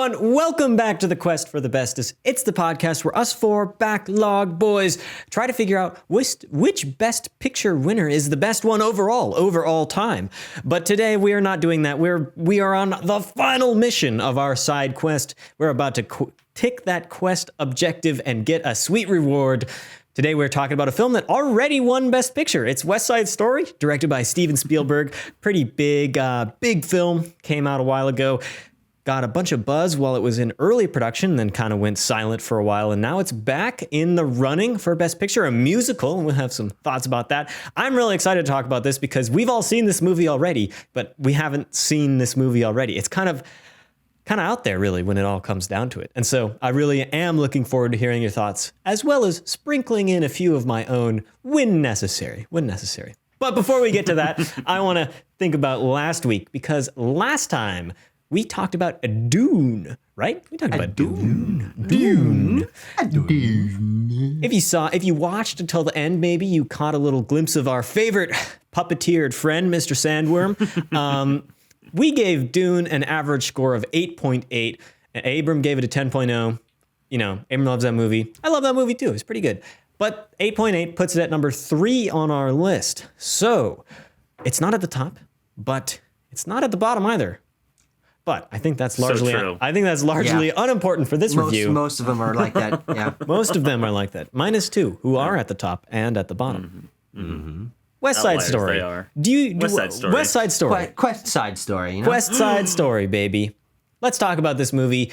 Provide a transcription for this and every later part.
everyone. Welcome back to the Quest for the Bestest. It's the podcast where us four backlog boys try to figure out which Best Picture winner is the best one over all time. But today we are not doing that. We are on the final mission of our side quest. We're about to tick that quest objective and get a sweet reward. Today we're talking about a film that already won Best Picture. It's West Side Story, directed by Steven Spielberg. Pretty big film, came out a while ago. Got a bunch of buzz while it was in early production, then kind of went silent for a while, and now it's back in the running for Best Picture, a musical, and we'll have some thoughts about that. I'm really excited to talk about this because we've all seen this movie already, but we haven't seen this movie already. It's kind of out there, really, when it all comes down to it. And so I really am looking forward to hearing your thoughts, as well as sprinkling in a few of my own when necessary. But before we get to that, I want to think about last week, because last time we talked about a Dune, right? We talked about Dune. If you watched until the end, maybe you caught a little glimpse of our favorite puppeteered friend, Mr. Sandworm. We gave Dune an average score of 8.8. Abram gave it a 10.0. You know, Abram loves that movie. I love that movie too. It's pretty good. But 8.8 puts it at number 3 on our list. So it's not at the top, but it's not at the bottom either. But I think that's largely unimportant for this review. Most of them are like that. Yeah. Most of them are like that. Minus 2, who are at the top and at the bottom. Mm-hmm. West Side Story. They are. West Side Story. Quest Side Story. You know? West Side Story, baby. Let's talk about this movie.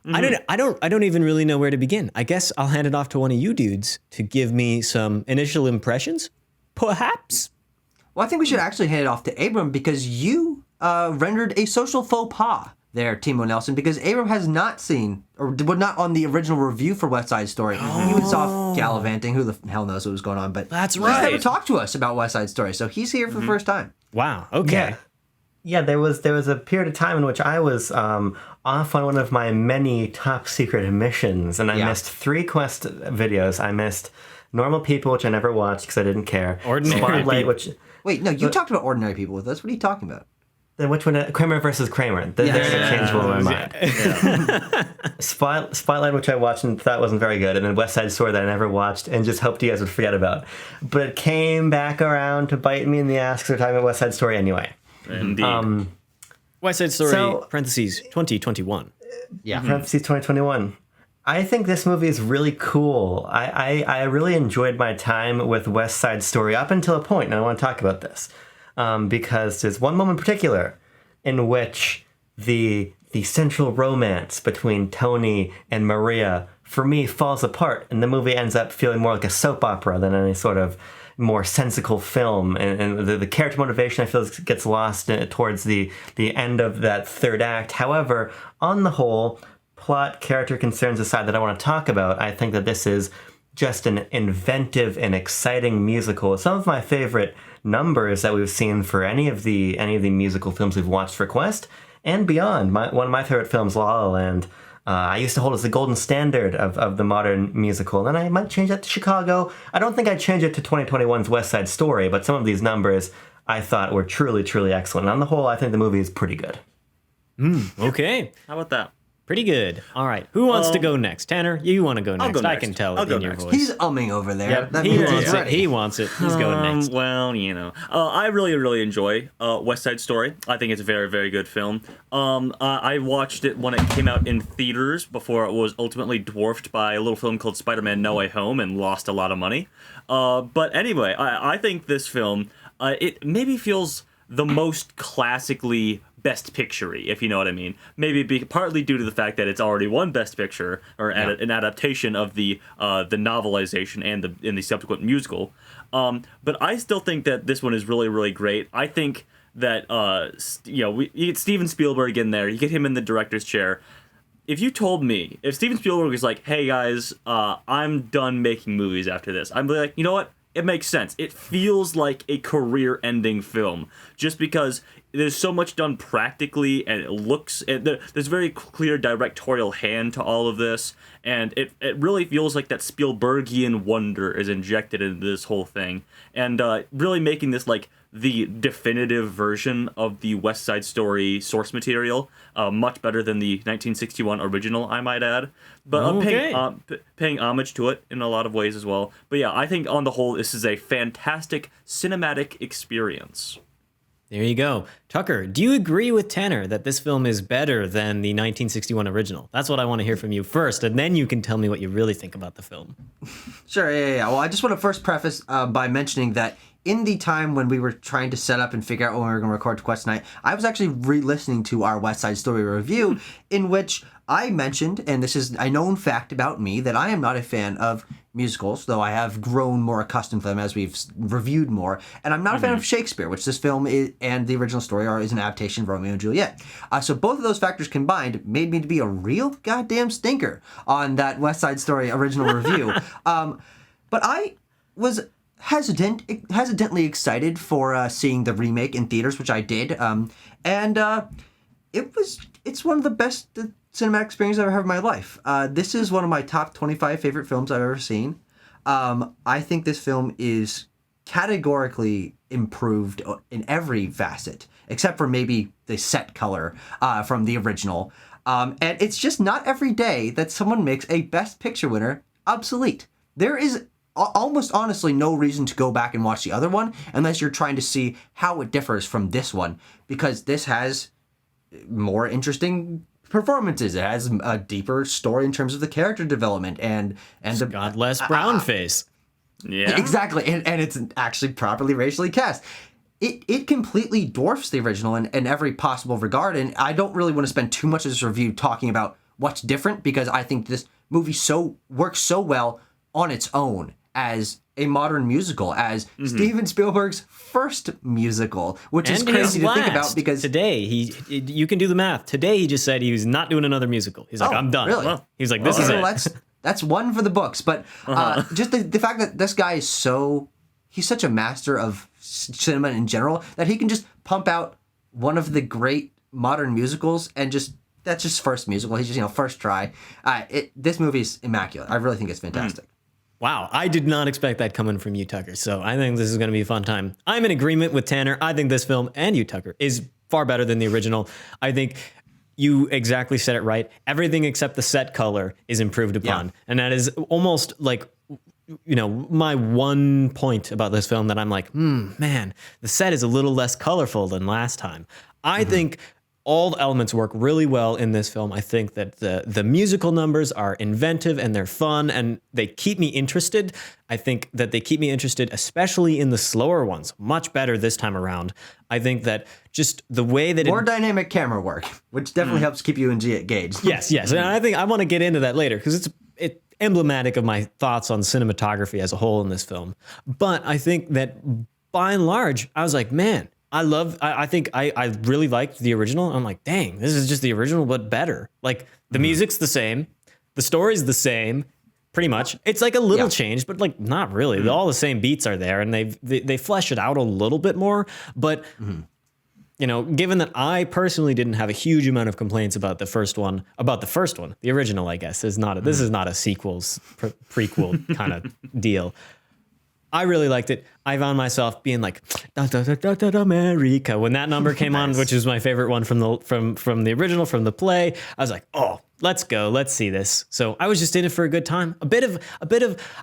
I don't even really know where to begin. I guess I'll hand it off to one of you dudes to give me some initial impressions, perhaps. Well, I think we should actually hand it off to Abram, because you rendered a social faux pas there, Timo Nelson, because Abram has not seen, or was not on the original review for West Side Story. He was off gallivanting. Who the hell knows what was going on? But that's he's right. never talked to us about West Side Story, so he's here for the first time. Wow. Okay. Yeah, there was a period of time in which I was off on one of my many top secret missions, and I missed 3 Quest videos. I missed Normal People, which I never watched because I didn't care. Ordinary Spotlight, People. Wait, no, you talked about Ordinary People with us. What are you talking about? Which one? Kramer versus Kramer. There's interchangeable in my mind. Yeah. Spotlight, which I watched and thought wasn't very good, and then West Side Story that I never watched and just hoped you guys would forget about. But it came back around to bite me in the ass because we're talking about West Side Story anyway. Indeed. West Side Story, parentheses, 2021. Yeah. Parentheses 2021. I think this movie is really cool. I really enjoyed my time with West Side Story up until a point, and I want to talk about this. Because there's one moment in particular in which the central romance between Tony and Maria, for me, falls apart, and the movie ends up feeling more like a soap opera than any sort of more sensical film, and the character motivation, I feel, gets lost towards the end of that third act. However, on the whole, plot, character concerns aside that I want to talk about, I think that this is just an inventive and exciting musical. Some of my favorite numbers that we've seen for any of the musical films we've watched for Quest and beyond. One of my favorite films, La La Land, I used to hold as the golden standard of the modern musical, and I might change that to Chicago. I don't think I'd change it to 2021's West Side Story, but some of these numbers I thought were truly, truly excellent. And on the whole, I think the movie is pretty good. Okay. How about that? Pretty good. All right. Who wants to go next? Tanner, you want to go next. I'll go I next. can tell I'll it go in your next. voice. He's umming over there. Yep. That He means wants he's it. ready. He wants it. He's going next. Well, you know, I really, really enjoy West Side Story. I think it's a very, very good film. I watched it when it came out in theaters before it was ultimately dwarfed by a little film called Spider-Man No Way Home and lost a lot of money. But anyway, I think this film, it maybe feels the most classically Best Picture-y, if you know what I mean. Maybe partly due to the fact that it's already won Best Picture, or an adaptation of the novelization and the subsequent musical. But I still think that this one is really, really great. I think that you get Steven Spielberg in there, you get him in the director's chair. If you told me, if Steven Spielberg was like, "Hey guys, I'm done making movies after this," I'd be like, you know what? It makes sense. It feels like a career-ending film, just because there's so much done practically, and it looks. There's very clear directorial hand to all of this, and it really feels like that Spielbergian wonder is injected into this whole thing, and really making this like the definitive version of the West Side Story source material, much better than the 1961 original, I might add. But paying homage to it in a lot of ways as well. But yeah, I think on the whole, this is a fantastic cinematic experience. There you go. Tucker, do you agree with Tanner that this film is better than the 1961 original? That's what I want to hear from you first, and then you can tell me what you really think about the film. Sure, yeah. Well, I just want to first preface by mentioning that in the time when we were trying to set up and figure out when we were going to record Quest Night, I was actually re-listening to our West Side Story review, in which I mentioned, and this is a known fact about me, that I am not a fan of musicals, though I have grown more accustomed to them as we've reviewed more. And I'm not a fan of Shakespeare, which this film is, and the original story is an adaptation of Romeo and Juliet. So both of those factors combined made me to be a real goddamn stinker on that West Side Story original review. But I was hesitantly excited for seeing the remake in theaters, which I did. It's one of the best cinematic experiences I've ever had in my life. This is one of my top 25 favorite films I've ever seen. I think this film is categorically improved in every facet, except for maybe the set color from the original. And it's just not every day that someone makes a Best Picture winner obsolete. There is almost honestly no reason to go back and watch the other one unless you're trying to see how it differs from this one, because this has more interesting performances. It has a deeper story in terms of the character development and the got less brown face. Yeah, exactly, and it's actually properly racially cast. It completely dwarfs the original in every possible regard, and I don't really want to spend too much of this review talking about what's different, because I think this movie works so well on its own as a modern musical, as Steven Spielberg's first musical, which is crazy to think about, because today you can do the math. Today he just said he was not doing another musical. He's like, I'm done. Really? He's like, this is it. That's one for the books. But just the fact that this guy is he's such a master of cinema in general, that he can just pump out one of the great modern musicals, and that's just first musical. He's just, first try. This movie's immaculate. I really think it's fantastic. Wow, I did not expect that coming from you, Tucker. So I think this is going to be a fun time. I'm in agreement with Tanner. I think this film, and you, Tucker, is far better than the original. I think you exactly said it right. Everything except the set color is improved upon. Yeah. And that is almost like, my one point about this film, that I'm like, man, the set is a little less colorful than last time. I think all the elements work really well in this film. I think that the musical numbers are inventive and they're fun and they keep me interested. I think that they keep me interested, especially in the slower ones, much better this time around. I think that just the way that more dynamic camera work, which definitely helps keep you engaged. Yes. And I think I want to get into that later, because it's emblematic of my thoughts on cinematography as a whole in this film. But I think that by and large, I was like, man, I think I really liked the original. I'm like, dang, this is just the original, but better. Like, the music's the same. The story's the same, pretty much. It's like a little change, but like not really. All the same beats are there, and they flesh it out a little bit more. But, given that I personally didn't have a huge amount of complaints about the first one, the original, I guess, is not this is not a sequels, prequel kind of deal. I really liked it. I found myself being like, da, da, da, da, da, America, when that number came on, which is my favorite one from the original, from the play. I was like, oh, let's go, let's see this. So I was just in it for a good time. A bit of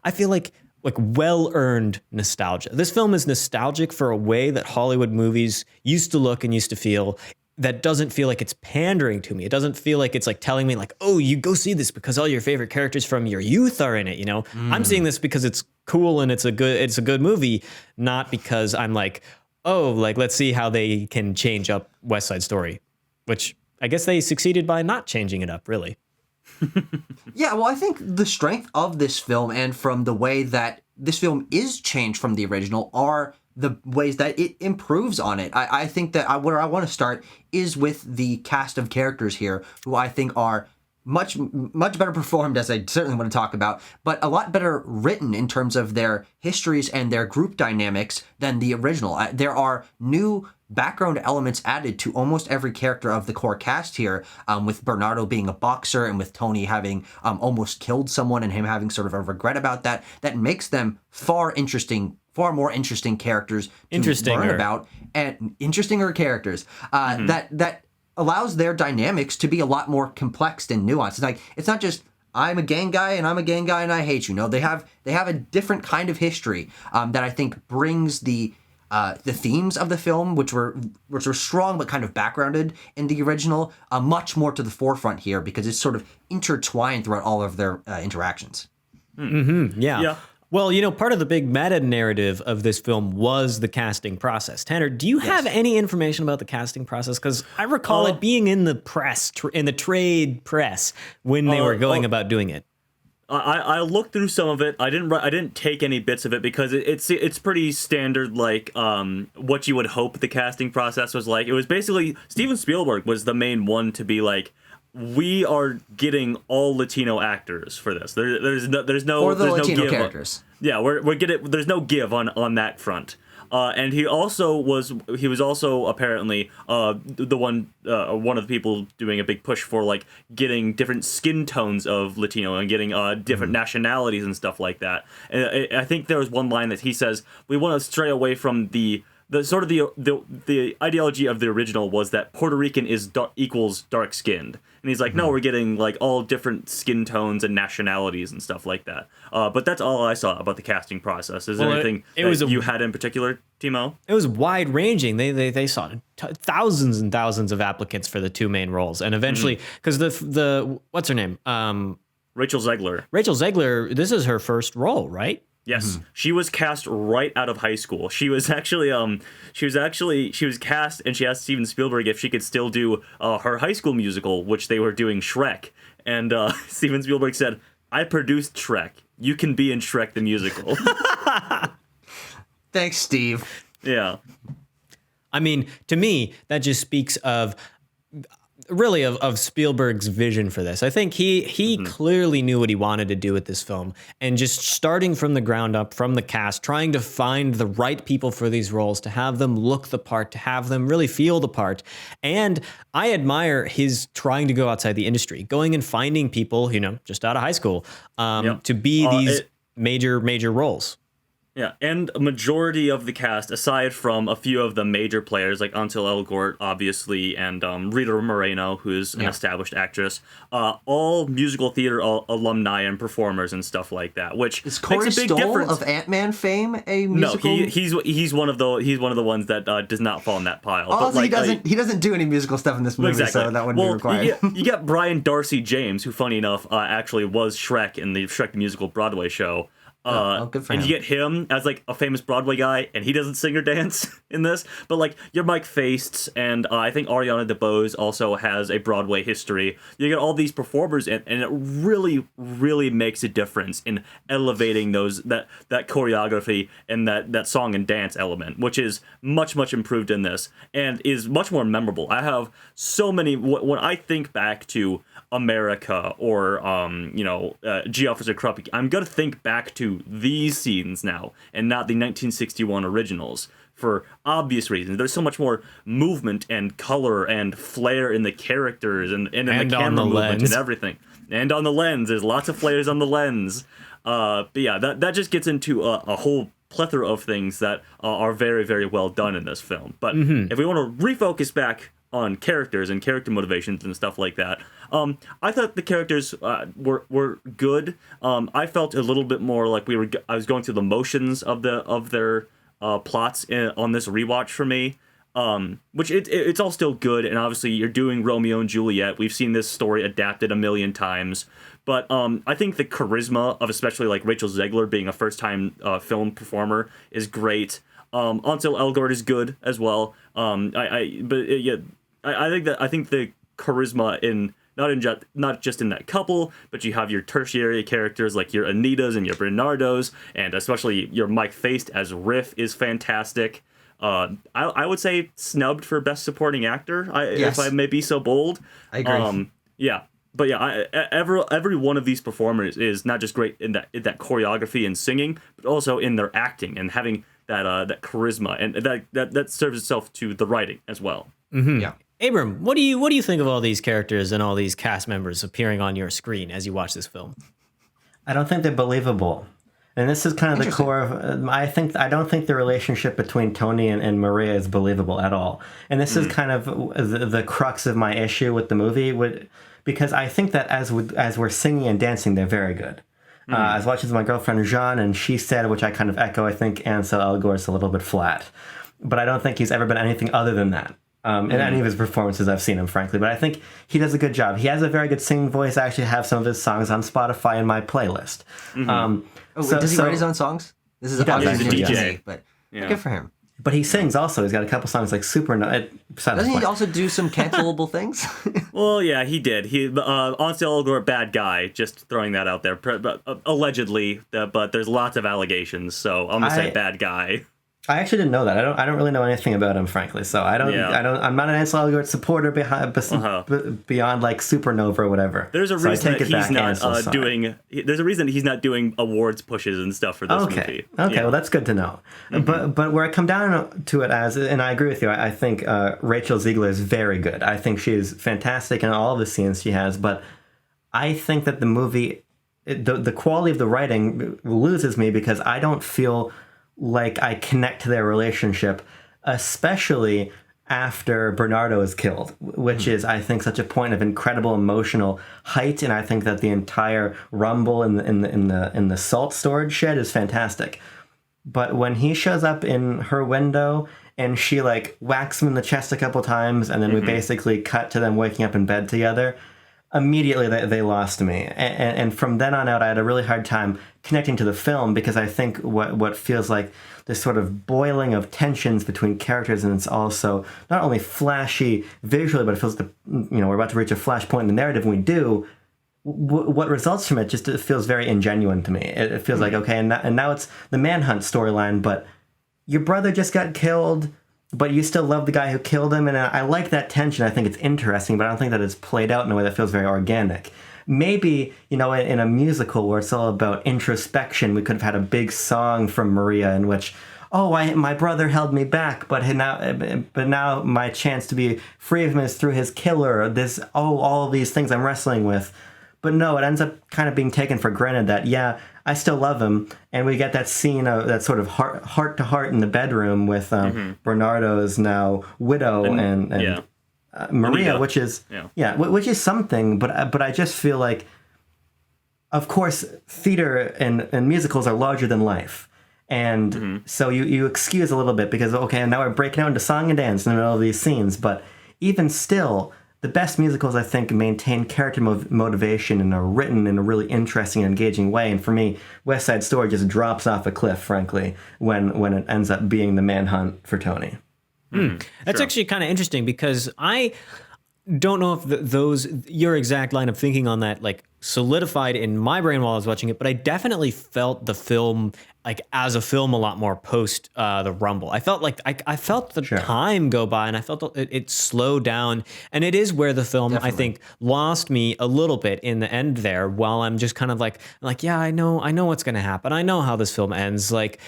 I feel like well-earned nostalgia. This film is nostalgic for a way that Hollywood movies used to look and used to feel. That doesn't feel like it's pandering to me. It doesn't feel like it's like telling me like, oh, you go see this because all your favorite characters from your youth are in it. I'm seeing this because it's cool and it's a good movie, not because I'm like, oh, like, let's see how they can change up West Side Story, which I guess they succeeded by not changing it up, really. Yeah, well, I think the strength of this film, and from the way that this film is changed from the original, are the ways that it improves on it. I think that where I want to start is with the cast of characters here, who I think are much better performed, as I certainly want to talk about, but a lot better written in terms of their histories and their group dynamics than the original. There are new background elements added to almost every character of the core cast here, with Bernardo being a boxer and with Tony having almost killed someone and him having sort of a regret about that makes them far interesting far more interesting characters to learn about, and interestinger characters that allows their dynamics to be a lot more complex and nuanced. It's like, it's not just I'm a gang guy and I'm a gang guy and I hate you. No, they have a different kind of history that I think brings the themes of the film, which were strong but kind of backgrounded in the original, much more to the forefront here because it's sort of intertwined throughout all of their interactions. Yeah. Well, part of the big meta narrative of this film was the casting process. Tanner, do you have any information about the casting process? Because I recall it being in the press, in the trade press, when they were going about doing it. I looked through some of it. I didn't take any bits of it because it's pretty standard, like what you would hope the casting process was like. It was basically Steven Spielberg was the main one to be like, we are getting all Latino actors for this. There's no Latino give characters. We're getting. There's no give on that front. And he was also apparently one of the people doing a big push for like getting different skin tones of Latino and getting different nationalities and stuff like that. And I think there was one line that he says, we want to stray away from the ideology of the original was that Puerto Rican equals dark skinned, and he's like, no, we're getting like all different skin tones and nationalities and stuff like that. But that's all I saw about the casting process. Is there anything you had in particular, Timo? It was wide ranging. They saw thousands and thousands of applicants for the two main roles, and eventually, because the what's her name, Rachel Zegler. Rachel Zegler. This is her first role, right? Yes, she was cast right out of high school. She was actually cast, and she asked Steven Spielberg if she could still do her high school musical, which they were doing Shrek. And Steven Spielberg said, "I produced Shrek. You can be in Shrek the musical." Thanks, Steve. Yeah. I mean, to me, that just speaks of Spielberg's vision for this. I think he clearly knew what he wanted to do with this film, and just starting from the ground up, from the cast, trying to find the right people for these roles, to have them look the part, to have them really feel the part. And I admire his trying to go outside the industry, going and finding people, just out of high school, to be these major roles. Yeah, and a majority of the cast, aside from a few of the major players like Ansel Elgort, obviously, and Rita Moreno, who's an established actress, all musical theater alumni and performers and stuff like that, which is Corey makes a big Stoll difference. Of Ant-Man fame a musical? No, he's one of the ones that does not fall in that pile. Also, he doesn't do any musical stuff in this movie, exactly. So that wouldn't be required. You get Brian Darcy James, who, funny enough, actually was Shrek in the Shrek the Musical Broadway show. Good for him. And you get him as like a famous Broadway guy, and he doesn't sing or dance in this. But like your Mike Faistes, and I think Ariana DeBose also has a Broadway history. You get all these performers, and it really, really makes a difference in elevating that choreography and that song and dance element, which is much improved in this and is much more memorable. I have so many when I think back to America or G Officer Kruppy, I'm gonna think back to these scenes now and not the 1961 originals for obvious reasons. There's so much more movement and color and flair in the characters and in the camera movement and everything. And on the lens, there's lots of flares on the lens. But yeah, that just gets into a whole plethora of things that are very, very well done in this film. But if we want to refocus back on characters and character motivations and stuff like that, I thought the characters were good. I felt a little bit more like I was going through the motions of their plots on this rewatch for me. Which it's all still good, and obviously you're doing Romeo and Juliet. We've seen this story adapted a million times, but I think the charisma of especially like Rachel Zegler being a first-time film performer is great. Ansel Elgort is good as well. I think the charisma in not just in that couple, but you have your tertiary characters like your Anitas and your Bernardos, and especially your Mike Faist as Riff is fantastic. I would say snubbed for Best Supporting Actor, if I may be so bold. I agree. But every one of these performers is not just great in that choreography and singing, but also in their acting and having that charisma, and that serves itself to the writing as well. Mm-hmm. Yeah. Abram, what do you think of all these characters and all these cast members appearing on your screen as you watch this film? I don't think they're believable. And this is kind of the core of. I don't think the relationship between Tony and Maria is believable at all. And this is kind of the crux of my issue with the movie, because I think that as we're singing and dancing, they're very good. I was watching with my girlfriend Jean, and she said, which I kind of echo, I think Ansel Elgort's a little bit flat, but I don't think he's ever been anything other than that. In any of his performances I've seen him, frankly. But I think he does a good job. He has a very good singing voice. I actually have some of his songs on Spotify in my playlist. Does he write his own songs? This is He's a DJ, DJ. but Yeah. good for him. But he sings also. He's got a couple songs like Super. Doesn't he also do some cancelable things? Well, yeah, he did. Ansel Elgort, bad guy. Just throwing that out there. Allegedly, but there's lots of allegations, so I'm gonna say bad guy. I actually didn't know that. I don't really know anything about him, frankly. So I'm not an Ansel Elgort supporter beyond like Supernova or whatever. There's a reason that he's not doing. There's a reason he's not doing awards pushes and stuff for this movie. Okay, well that's good to know. But where I come down to it and I agree with you. I think Rachel Zegler is very good. I think she is fantastic in all of the scenes she has. But I think that the movie, the quality of the writing loses me because I don't feel like I connect to their relationship, especially after Bernardo is killed, which is, I think, such a point of incredible emotional height. And I think that the entire rumble in the salt storage shed is fantastic. But when he shows up in her window and she like whacks him in the chest a couple times, and then we basically cut to them waking up in bed together, immediately they lost me. And from then on out, I had a really hard time connecting to the film because I think what feels like this sort of boiling of tensions between characters, and it's also not only flashy visually, but it feels we're about to reach a flash point in the narrative. When we do, what results from it just it feels very ingenuine to me. It feels like, okay, and now it's the manhunt storyline, but your brother just got killed, but you still love the guy who killed him, and I like that tension. I think it's interesting, but I don't think that it's played out in a way that feels very organic. Maybe, in a musical where it's all about introspection, we could have had a big song from Maria in which, my brother held me back, but now my chance to be free of him is through his killer. All of these things I'm wrestling with. But no, it ends up kind of being taken for granted that, yeah, I still love him. And we get that scene of that sort of heart to heart in the bedroom with Bernardo's now widow and Maria, which is something. But I just feel like, of course, theater and musicals are larger than life. And so you excuse a little bit because, okay, now we're breaking out into song and dance in the middle of these scenes. But even still, the best musicals, I think, maintain character motivation and are written in a really interesting and engaging way. And for me, West Side Story just drops off a cliff, frankly, when it ends up being the manhunt for Tony. That's actually kind of interesting because I don't know if your exact line of thinking on that like solidified in my brain while I was watching it, but I definitely felt the film like as a film a lot more post the Rumble. I felt like I felt the time go by, and I felt it slowed down, and it is where the film I think lost me a little bit in the end there. While I'm just kind of like yeah, I know what's gonna happen. I know how this film ends. Like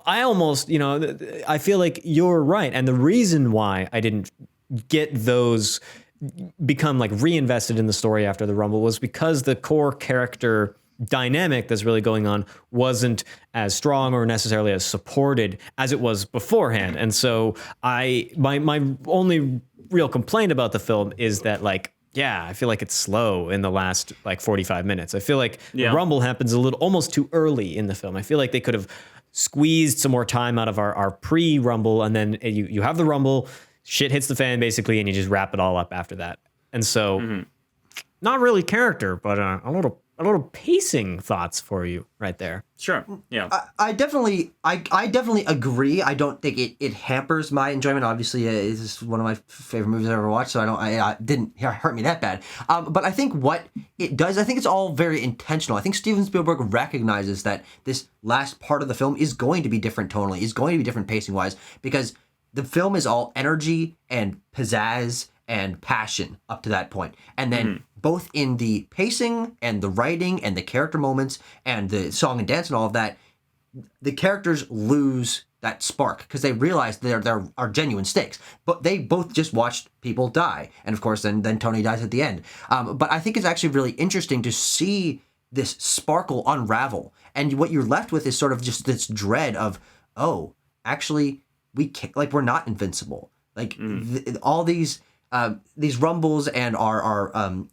I almost I feel like you're right, and the reason why I didn't get those become like reinvested in the story after the Rumble was because the core character dynamic that's really going on wasn't as strong or necessarily as supported as it was beforehand. And so my only real complaint about the film is that I feel like it's slow in the last 45 minutes. I feel like the Rumble happens almost too early in the film. I feel like they could have squeezed some more time out of our pre-Rumble, and then you have the Rumble, shit hits the fan basically, and you just wrap it all up after that. And so not really character, but a little pacing thoughts for you right there. Sure. Yeah. I definitely agree. I don't think it hampers my enjoyment. Obviously, it's one of my favorite movies I've ever watched, so it didn't hurt me that bad. But I think what it does, I think it's all very intentional. I think Steven Spielberg recognizes that this last part of the film is going to be different tonally, is going to be different pacing-wise, because the film is all energy and pizzazz and passion up to that point. And then both in the pacing and the writing and the character moments and the song and dance and all of that, the characters lose that spark because they realize there are genuine stakes. But they both just watched people die. And of course, then Tony dies at the end. But I think it's actually really interesting to see this sparkle unravel, and what you're left with is sort of just this dread of, oh, actually we can't, like, we're not invincible. Like all these rumbles and our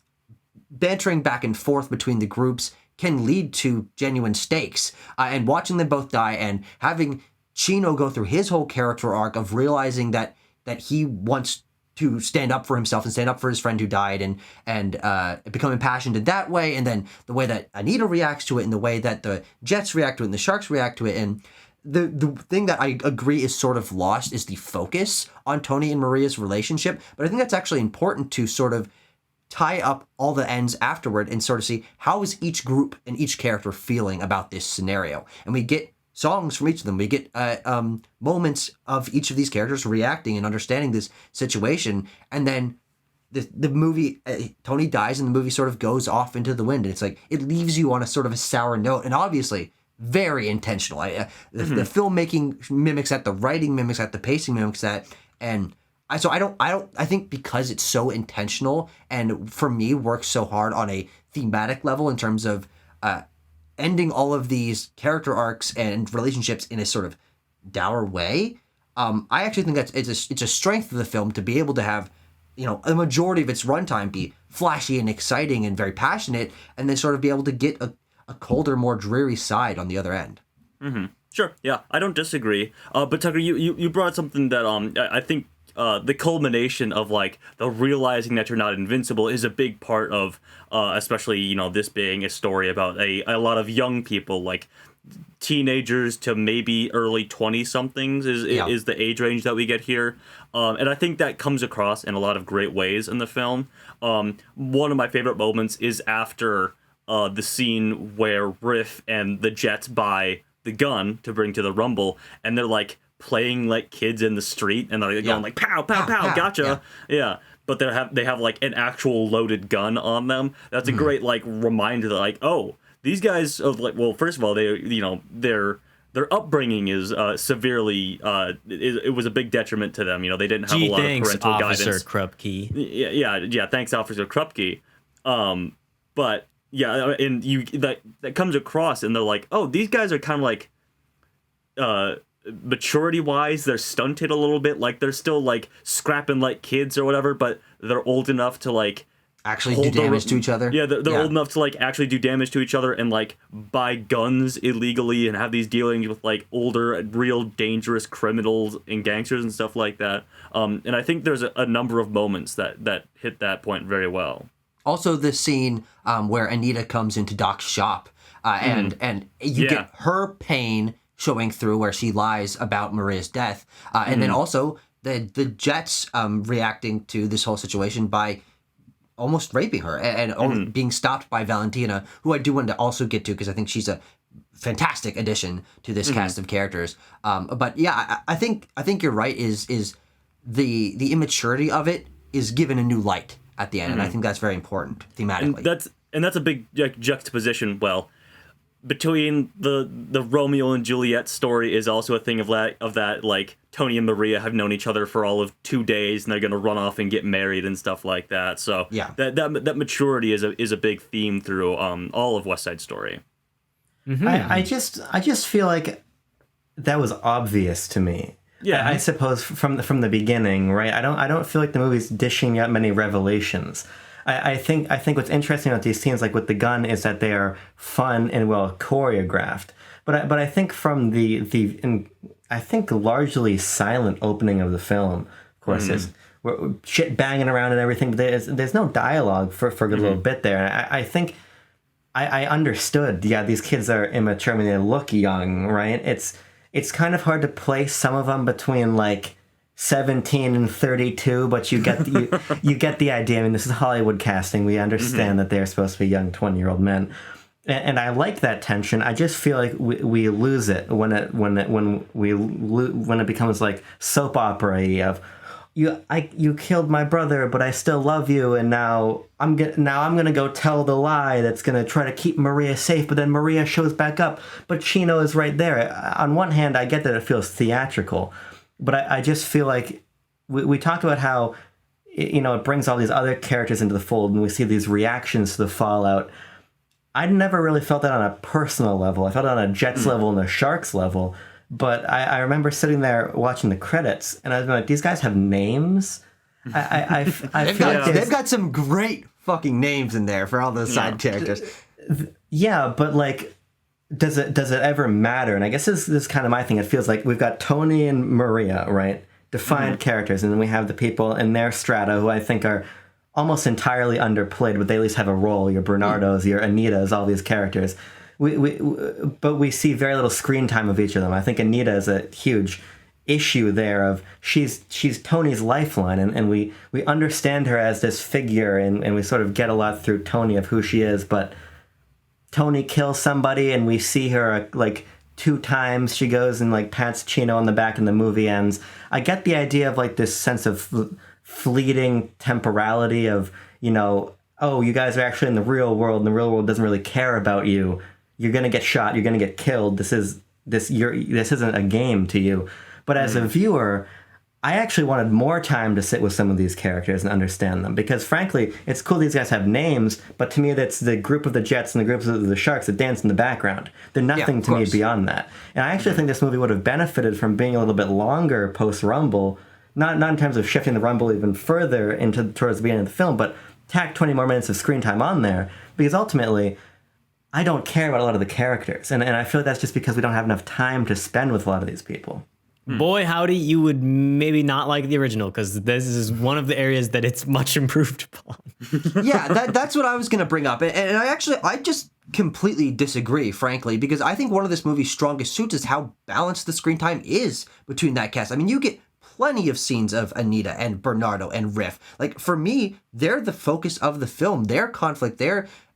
bantering back and forth between the groups can lead to genuine stakes. And watching them both die and having Chino go through his whole character arc of realizing that he wants to stand up for himself and stand up for his friend who died and become impassioned in that way, and then the way that Anita reacts to it and the way that the Jets react to it and the Sharks react to it. And the thing that I agree is sort of lost is the focus on Tony and Maria's relationship. But I think that's actually important to sort of tie up all the ends afterward and sort of see how is each group and each character feeling about this scenario. And we get songs from each of them. We get moments of each of these characters reacting and understanding this situation. And then the movie, Tony dies and the movie sort of goes off into the wind. And it's like, it leaves you on a sort of a sour note. And obviously, very intentional. The filmmaking mimics that, the writing mimics that, the pacing mimics that, and I think because it's so intentional and for me works so hard on a thematic level in terms of ending all of these character arcs and relationships in a sort of dour way. I actually think that it's a strength of the film to be able to have, a majority of its runtime be flashy and exciting and very passionate, and then sort of be able to get a colder, more dreary side on the other end. Mm-hmm. Sure, yeah, I don't disagree. But Tucker, you brought something that I think the culmination of like the realizing that you're not invincible is a big part of, especially this being a story about a lot of young people, like teenagers to maybe early 20-somethings is the age range that we get here. And I think that comes across in a lot of great ways in the film. One of my favorite moments is after the scene where Riff and the Jets buy the gun to bring to the Rumble, and they're like playing like kids in the street, and they're going like pow pow pow, gotcha, yeah. But they have like an actual loaded gun on them. That's a great like reminder that like, oh, these guys of like, well, first of all, they their upbringing is severely it was a big detriment to them. They didn't have a lot of parental Officer guidance. Krupke. Yeah. Thanks, Officer Krupke. But yeah, and that comes across, and they're like, oh, these guys are kind of like, maturity wise, they're stunted a little bit. Like they're still like scrapping like kids or whatever, but they're old enough to like actually do damage to each other. Yeah, they're old enough to like actually do damage to each other and like buy guns illegally and have these dealings with like older, real dangerous criminals and gangsters and stuff like that. And I think there's a number of moments that hit that point very well. Also, the scene where Anita comes into Doc's shop and you get her pain showing through where she lies about Maria's death. And then also the Jets reacting to this whole situation by almost raping her and being stopped by Valentina, who I do want to also get to because I think she's a fantastic addition to this cast of characters. But yeah, I think you're right. Is the immaturity of it is given a new light at the end, and I think that's very important thematically. And that's a big juxtaposition. Well, between the Romeo and Juliet story is also a thing of that like Tony and Maria have known each other for all of 2 days, and they're gonna run off and get married and stuff like that. So yeah, that maturity is a big theme through all of West Side Story. Mm-hmm. I just feel like that was obvious to me. Yeah, I suppose from the beginning, right? I don't feel like the movie's dishing out many revelations. I think what's interesting about these scenes, like with the gun, is that they are fun and well choreographed. But I think from I think largely silent opening of the film, of course, is shit banging around and everything. But there's no dialogue for a good little bit there. And I think I understood. Yeah, these kids are immature. I mean, they look young, right? It's kind of hard to place some of them between like 17 and 32, but you get the idea. I mean, this is Hollywood casting. We understand that they're supposed to be young 20-year-old men, and I like that tension. I just feel like we lose it when it becomes like soap opera-y of you killed my brother, but I still love you, and now I'm gonna go tell the lie that's gonna try to keep Maria safe, but then Maria shows back up, but Chino is right there. On one hand, I get that it feels theatrical, but I just feel like we talk about how it brings all these other characters into the fold, and we see these reactions to the fallout. I never really felt that on a personal level. I felt it on a Jets level and a Sharks level. But I remember sitting there watching the credits, and I was like, these guys have names? I feel like They've got some great fucking names in there for all those side characters. Yeah, but like, does it ever matter? And I guess this is kind of my thing. It feels like we've got Tony and Maria, right? Defined characters, and then we have the people in their strata who I think are almost entirely underplayed, but they at least have a role. Your Bernardos, your Anitas, all these characters. But we see very little screen time of each of them. I think Anita is a huge issue there of she's Tony's lifeline, and we understand her as this figure, and we sort of get a lot through Tony of who she is, but Tony kills somebody and we see her like 2 times. She goes and like pats Chino on the back and the movie ends. I get the idea of like this sense of fleeting temporality of, you know, oh, you guys are actually in the real world and the real world doesn't really care about you. You're going to get shot. You're going to get killed. This isn't a game to you. But as a viewer, I actually wanted more time to sit with some of these characters and understand them, because frankly, it's cool these guys have names, but to me, that's the group of the Jets and the groups of the Sharks that dance in the background. They're nothing to me beyond that. And I actually think this movie would have benefited from being a little bit longer post-Rumble, not in terms of shifting the Rumble even further towards the beginning of the film, but tack 20 more minutes of screen time on there, because ultimately, I don't care about a lot of the characters. And I feel like that's just because we don't have enough time to spend with a lot of these people. Boy, howdy, you would maybe not like the original, because this is one of the areas that it's much improved upon. Yeah, that's what I was going to bring up. And I just completely disagree, frankly, because I think one of this movie's strongest suits is how balanced the screen time is between that cast. I mean, you get plenty of scenes of Anita and Bernardo and Riff. Like, for me, they're the focus of the film. Their conflict,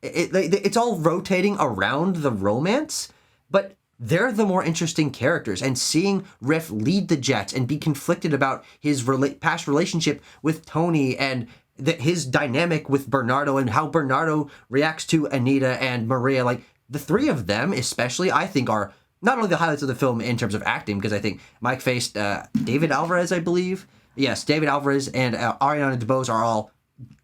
it's all rotating around the romance, but they're the more interesting characters, and seeing Riff lead the Jets and be conflicted about his past relationship with Tony and his dynamic with Bernardo and how Bernardo reacts to Anita and Maria, like the 3 of them especially, I think are not only the highlights of the film in terms of acting, because I think Mike faced David Alvarez, I believe. Yes, David Alvarez and Ariana DeBose are all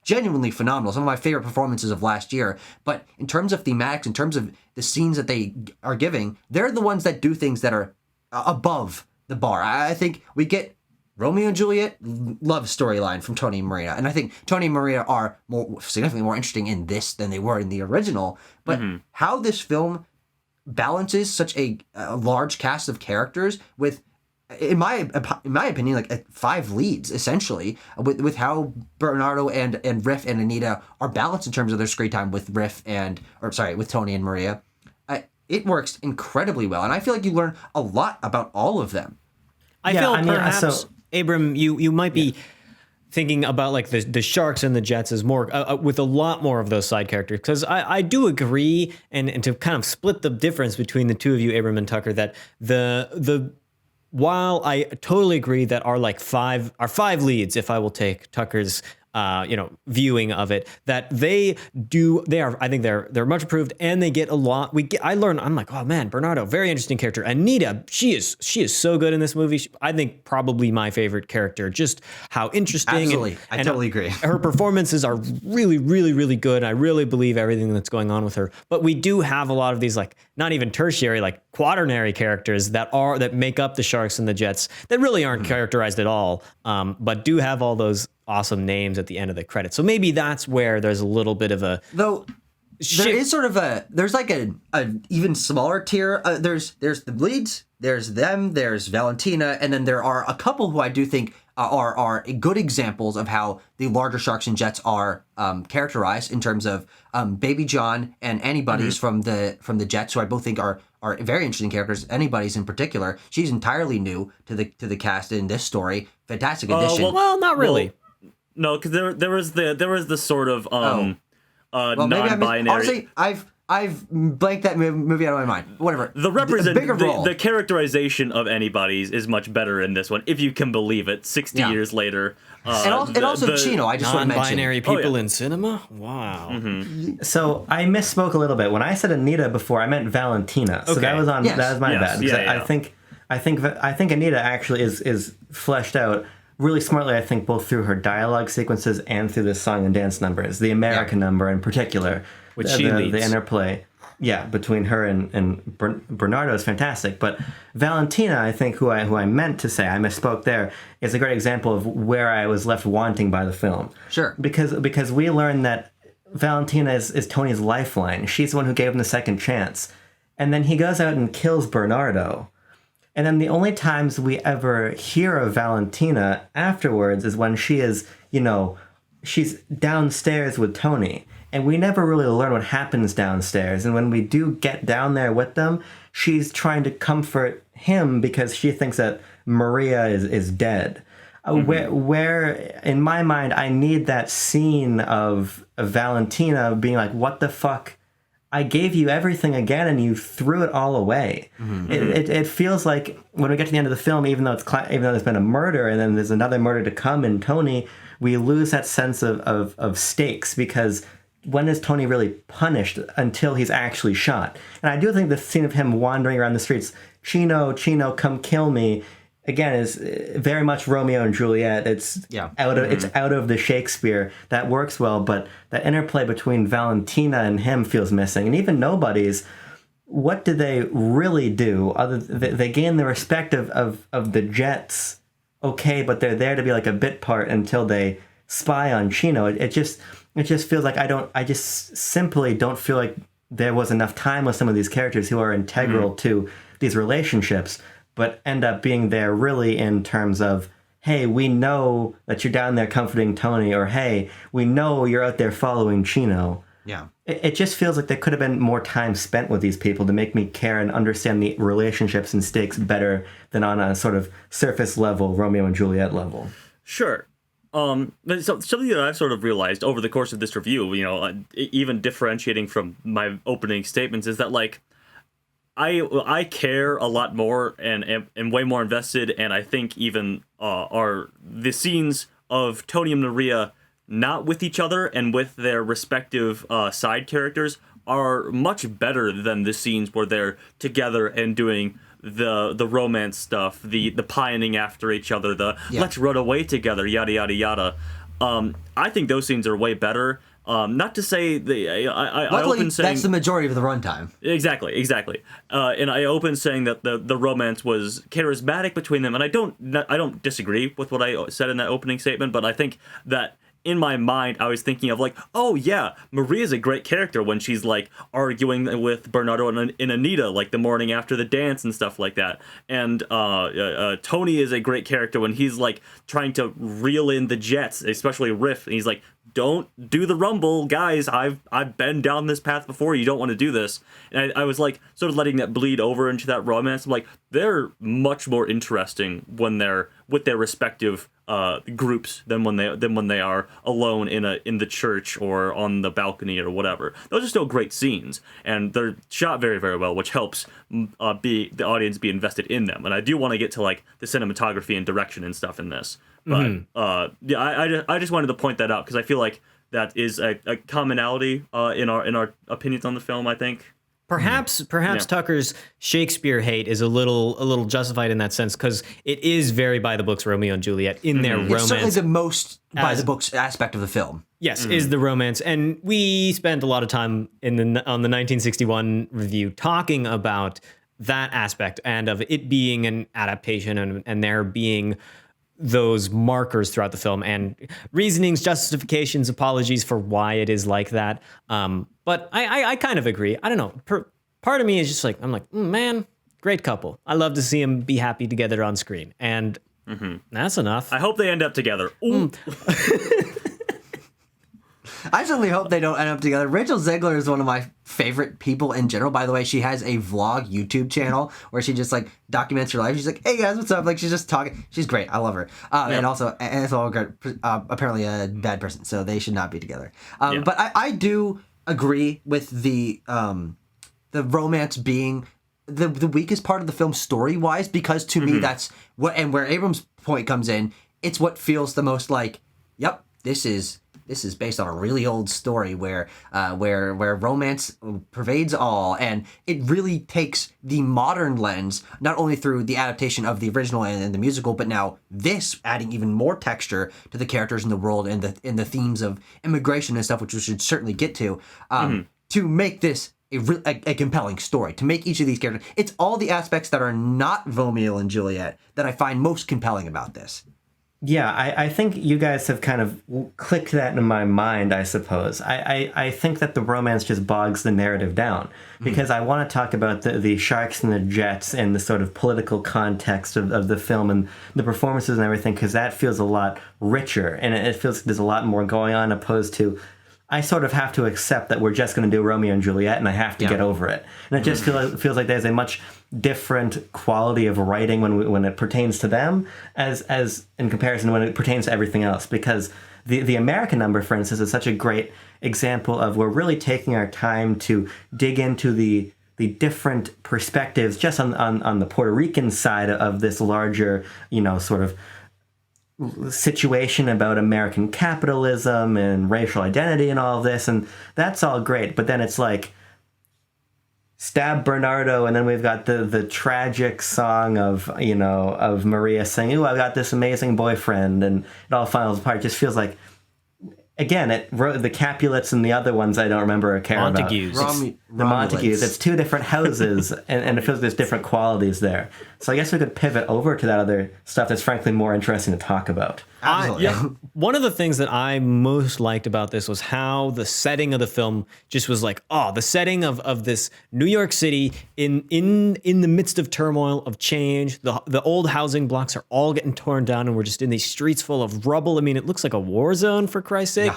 genuinely phenomenal. Some of my favorite performances of last year. But in terms of thematics, in terms of the scenes that they are giving, they're the ones that do things that are above the bar. I think we get Romeo and Juliet love storyline from Tony and Maria. And I think Tony and Maria are significantly more interesting in this than they were in the original. But how this film balances such a large cast of characters with, in my opinion, like 5 leads essentially, with how Bernardo and Riff and Anita are balanced in terms of their screen time with with Tony and Maria. It works incredibly well, and I feel like you learn a lot about all of them. Perhaps, Abram, you might be thinking about like the Sharks and the Jets as more with a lot more of those side characters, because I do agree, and to kind of split the difference between the two of you, Abram and Tucker, that while I totally agree that our 5 leads, if I will take Tucker's viewing of it, that I think they're much improved, and they get a lot. I'm like, oh man, Bernardo, very interesting character. Anita, she is so good in this movie. I think probably my favorite character, just how interesting. Absolutely. I totally agree. Her performances are really, really, really good. I really believe everything that's going on with her. But we do have a lot of these, like, not even tertiary, like quaternary characters that make up the Sharks and the Jets that really aren't characterized at all, but do have all those awesome names at the end of the credits. So maybe that's where there's a little bit of a there is sort of there's like a even smaller tier. There's the leads, there's them, there's Valentina, and then there are a couple who I do think are good examples of how the larger Sharks and Jets are characterized in terms of Baby John and Anybody's from the Jets, who I both think are very interesting characters. Anybody's in particular, she's entirely new to the cast in this story. Fantastic addition. Well, not really. No, because there was the sort of non-binary. Honestly, I've blanked that movie out of my mind. Whatever. The characterization of Anybody's is much better in this one, if you can believe it. 60 years later, and also Chino. I just want to mention non-binary people in cinema. Wow. So I misspoke a little bit. When I said Anita before, I meant Valentina. So that was my bad. Because I think Anita actually is fleshed out really smartly, I think, both through her dialogue sequences and through the song and dance numbers, the American number in particular. Which she leads. The interplay. Yeah, between her and Bernardo is fantastic. But Valentina, I think, who I meant to say, I misspoke there, is a great example of where I was left wanting by the film. Sure. Because we learned that Valentina is Tony's lifeline. She's the one who gave him the second chance. And then he goes out and kills Bernardo. And then the only times we ever hear of Valentina afterwards is when she is, she's downstairs with Tony. And we never really learn what happens downstairs. And when we do get down there with them, she's trying to comfort him because she thinks that Maria is dead. Where in my mind, I need that scene of Valentina being like, what the fuck? I gave you everything again and you threw it all away. It feels like when we get to the end of the film, even though there's been a murder and then there's another murder to come in Tony, we lose that sense of stakes because when is Tony really punished until he's actually shot? And I do think the scene of him wandering around the streets, Chino, come kill me, again, is very much Romeo and Juliet. It's out of the Shakespeare. That works well, but that interplay between Valentina and him feels missing. And even Nobody's, what do they really do? They gain the respect of the Jets, okay, but they're there to be like a bit part until they spy on Chino. It just feels like I just simply don't feel like there was enough time with some of these characters who are integral to these relationships, but end up being there really in terms of, hey, we know that you're down there comforting Tony, or hey, we know you're out there following Chino. Yeah. It just feels like there could have been more time spent with these people to make me care and understand the relationships and stakes better than on a sort of surface level, Romeo and Juliet level. Sure. But something that I've sort of realized over the course of this review, even differentiating from my opening statements, is that like I care a lot more and am way more invested, and I think even are the scenes of Tony and Maria not with each other and with their respective side characters are much better than the scenes where they're together and doing the romance stuff, the pining after each other, let's run away together, yada yada yada. I think those scenes are way better. Not to say I open saying that's the majority of the runtime. Exactly. And I open saying that the romance was charismatic between them, and I don't disagree with what I said in that opening statement, but I think that in my mind, I was thinking of like, oh yeah, Maria's a great character when she's like arguing with Bernardo and Anita like the morning after the dance and stuff like that. And Tony is a great character when he's like trying to reel in the Jets, especially Riff, and he's like, don't do the rumble, guys. I've been down this path before. You don't want to do this. And I was like sort of letting that bleed over into that romance. I'm like, they're much more interesting when they're with their respective groups than when they are alone in the church or on the balcony or whatever. Those are still great scenes, and they're shot very, very well, which helps the audience be invested in them. And I do want to get to like the cinematography and direction and stuff in this. But I just wanted to point that out because I feel like that is a commonality in our opinions on the film, I think. Perhaps Tucker's Shakespeare hate is a little justified in that sense because it is very by the books Romeo and Juliet in their romance. It's certainly the most by the books aspect of the film. Yes, is the romance, and we spent a lot of time on the 1961 review talking about that aspect and of it being an adaptation and there being those markers throughout the film and reasonings, justifications, apologies for why it is like that. But I kind of agree. I don't know. Part of me is just like, I'm like, man, great couple. I love to see them be happy together on screen. And that's enough. I hope they end up together. I certainly hope they don't end up together. Rachel Zegler is one of my favorite people in general. By the way, she has a vlog YouTube channel where she just like documents her life. She's like, "Hey guys, what's up?" Like she's just talking. She's great. I love her. And also, apparently a bad person, so they should not be together. But I do agree with the romance being the weakest part of the film story wise, because to me that's what, and where Abrams' point comes in. It's what feels the most like, yep, this is based on a really old story where romance pervades all, and it really takes the modern lens, not only through the adaptation of the original and the musical, but now this adding even more texture to the characters in the world and the themes of immigration and stuff, which we should certainly get to to make this a compelling story, to make each of these characters. It's all the aspects that are not Romeo and Juliet that I find most compelling about this. Yeah, I think you guys have kind of clicked that in my mind, I suppose. I think that the romance just bogs the narrative down because I want to talk about the sharks and the jets and the sort of political context of the film and the performances and everything, because that feels a lot richer and it feels like there's a lot more going on opposed to I sort of have to accept that we're just going to do Romeo and Juliet and I have to get over it. And it just feels like there's a much different quality of writing when it pertains to them as in comparison to when it pertains to everything else. Because the American number, for instance, is such a great example of we're really taking our time to dig into the different perspectives just on the Puerto Rican side of this larger, sort of situation about American capitalism and racial identity and all of this, and that's all great, but then it's like stab Bernardo, and then we've got the tragic song of Maria saying, "Ooh, I've got this amazing boyfriend," and it all falls apart. It just feels like, again, the Capulets and the other ones I don't remember or care Montagues. about. The Montagues. It's two different houses, and it feels like there's different qualities there. So I guess we could pivot over to that other stuff that's frankly more interesting to talk about. Absolutely. One of the things that I most liked about this was how the setting of the film just was like, the setting of this New York City in the midst of turmoil, of change. The old housing blocks are all getting torn down and we're just in these streets full of rubble. I mean, it looks like a war zone, for Christ's sake.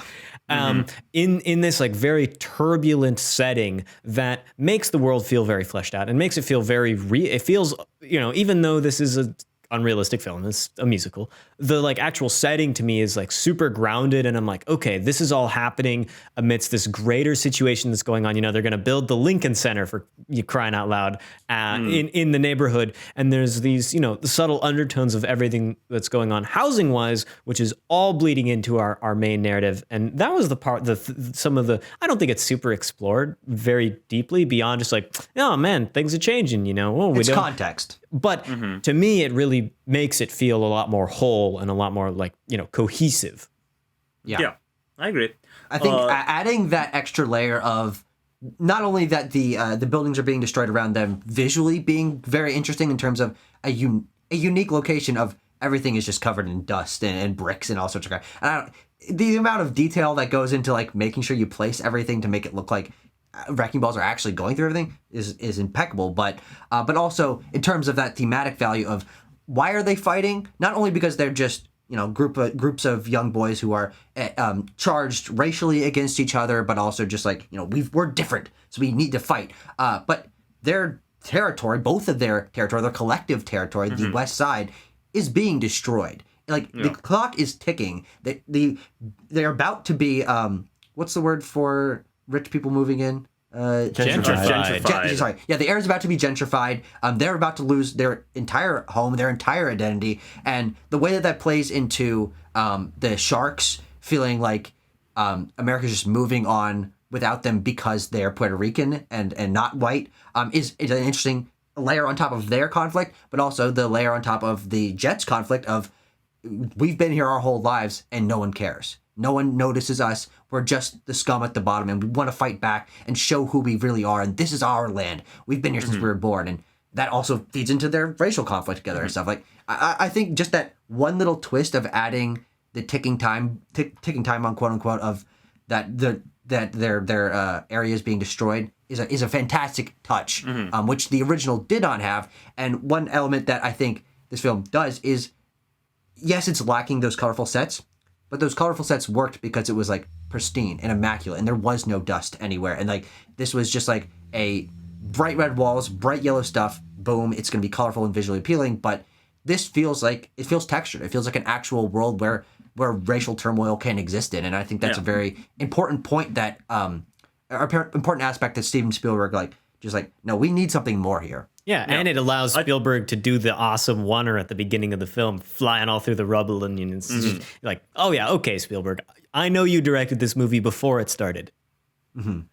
Yeah. In this like very turbulent setting that makes the world feel very fleshed out and makes it feel very it feels, even though this is a unrealistic film, it's a musical, the like actual setting to me is like super grounded, and I'm like, okay, this is all happening amidst this greater situation that's going on. They're going to build the Lincoln Center, for you crying out loud, in the neighborhood, and there's these the subtle undertones of everything that's going on housing wise, which is all bleeding into our main narrative. And that was the part some of the I don't think it's super explored very deeply beyond just like, oh man, things are changing, It's context. But to me, it really makes it feel a lot more whole and a lot more like, cohesive. Yeah, I agree. I think adding that extra layer of not only that the buildings are being destroyed around them visually being very interesting in terms of a unique location of everything is just covered in dust and bricks and all sorts of crap. And the amount of detail that goes into like making sure you place everything to make it look like wrecking balls are actually going through everything is impeccable, but also in terms of that thematic value of why are they fighting? Not only because they're just groups of young boys who are charged racially against each other, but also just like we're different, so we need to fight. But their territory, both of their territory, their collective territory, the West Side, is being destroyed. Like the clock is ticking. They're about to be what's the word for rich people moving in? Gentrified. Sorry. Yeah, the area is about to be gentrified. They're about to lose their entire home, their entire identity. And the way that plays into the sharks feeling like America's just moving on without them because they're Puerto Rican and not white is an interesting layer on top of their conflict, but also the layer on top of the Jets' conflict of we've been here our whole lives and no one cares. No one notices us. We're just the scum at the bottom, and we want to fight back and show who we really are. And this is our land. We've been here since we were born. And that also feeds into their racial conflict together and stuff. Like I think just that one little twist of adding the ticking time on quote unquote of that their area is being destroyed is a fantastic touch, which the original did not have. And one element that I think this film does is, yes, it's lacking those colorful sets. But those colorful sets worked because it was like pristine and immaculate, and there was no dust anywhere. And like this was just like a bright red walls, bright yellow stuff. Boom! It's going to be colorful and visually appealing. But this feels textured. It feels like an actual world where racial turmoil can exist in. And I think that's a very important point that important aspect that Steven Spielberg no, we need something more here. Yeah, and it allows Spielberg to do the awesome oneer at the beginning of the film, flying all through the rubble, and it's just like, oh yeah, okay, Spielberg, I know you directed this movie before it started. What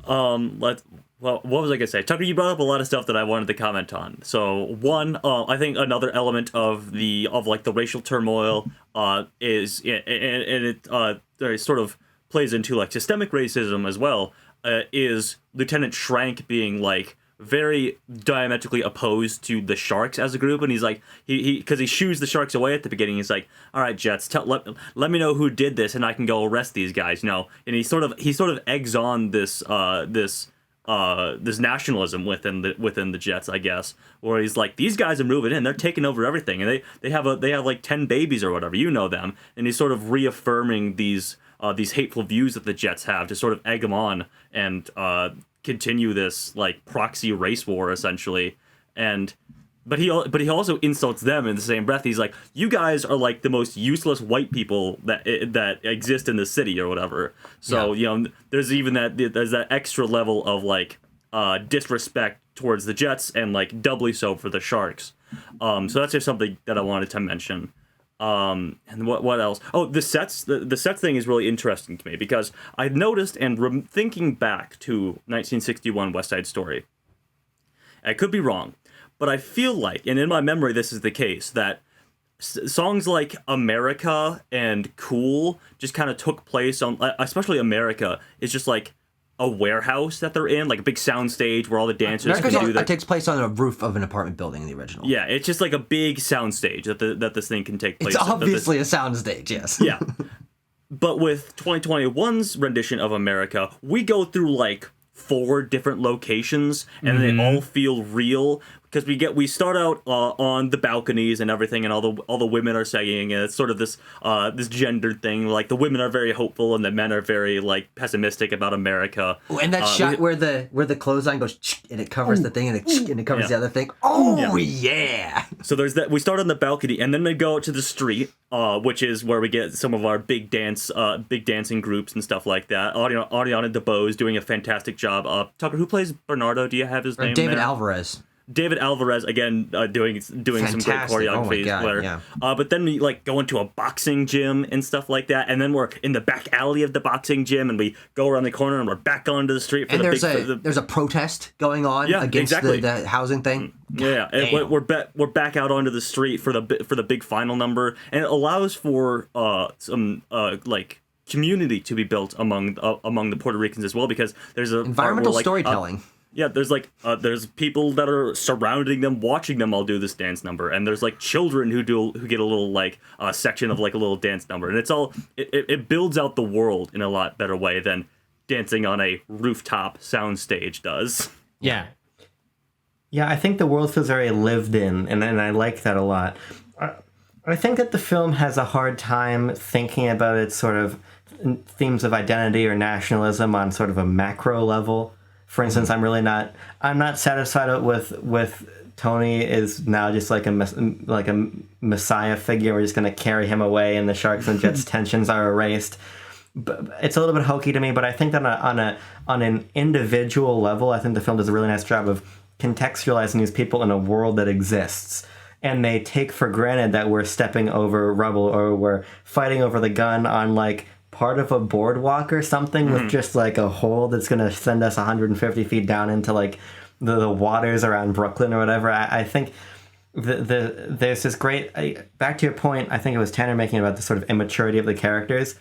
was I gonna say? Tucker, you brought up a lot of stuff that I wanted to comment on. So one, I think another element of the racial turmoil is, and it sort of plays into like systemic racism as well. is Lieutenant Schrank being like very diametrically opposed to the Sharks as a group, and he's like because he shoos the Sharks away at the beginning. He's like, all right, Jets, let me know who did this and I can go arrest these guys, you know. And he sort of eggs on this nationalism within the Jets, I guess, where he's like, these guys are moving in, they're taking over everything, and they have like 10 babies or whatever, you know them, and he's sort of reaffirming these hateful views that the Jets have to sort of egg them on and continue this like proxy race war essentially. But he also insults them in the same breath. He's like, you guys are like the most useless white people that exist in the city or whatever. So you know, there's that extra level of like disrespect towards the Jets, and like doubly so for the Sharks. So that's just something that I wanted to mention. And what else? Oh, the sets thing is really interesting to me because I noticed, and thinking back to 1961 West Side Story, I could be wrong, but I feel like, and in my memory this is the case, that songs like America and Cool just kind of took place on, especially America, is just like a warehouse that they're in, like a big sound stage where all the dancers can do that. It takes place on a roof of an apartment building in the original. Yeah, it's just like a big sound stage that this thing can take place. It's obviously a sound stage, yes. Yeah. But with 2021's rendition of America, we go through like 4 different locations, and they all feel real because we start out on the balconies and everything, and all the women are singing, and it's sort of this gendered thing. Like the women are very hopeful, and the men are very like pessimistic about America. Ooh, and that shot where the clothesline goes and it covers the thing, and it covers the other thing. Oh yeah. So there's that. We start on the balcony, and then we go to the street, which is where we get some of our big dancing groups and stuff like that. Ariana DeBose is doing a fantastic job. Tucker, who plays Bernardo? Do you have his name? David Alvarez. David Alvarez again doing some great choreography there. But then we like go into a boxing gym and stuff like that, and then we're in the back alley of the boxing gym, and we go around the corner and we're back onto the street for there's a protest going on against the housing thing. Yeah, and we're back out onto the street for the big final number, and it allows for some like community to be built among the Puerto Ricans as well, because there's a environmental storytelling. Yeah, there's like there's people that are surrounding them, watching them all do this dance number, and there's like children who get a little like section of like a little dance number, and it builds out the world in a lot better way than dancing on a rooftop soundstage does. Yeah. Yeah, I think the world feels very lived in, and I like that a lot. I think that the film has a hard time thinking about its sort of themes of identity or nationalism on sort of a macro level. For instance, I'm not satisfied with Tony is now just like a messiah figure. We're just going to carry him away, and the Sharks and Jets tensions are erased. But it's a little bit hokey to me, but I think that on an individual level, I think the film does a really nice job of contextualizing these people in a world that exists. And they take for granted that we're stepping over rubble, or we're fighting over the gun on like part of a boardwalk or something with just like a hole that's going to send us 150 feet down into like the waters around Brooklyn or whatever. I think there's this great, back to your point, I think it was Tanner making about the sort of immaturity of the characters.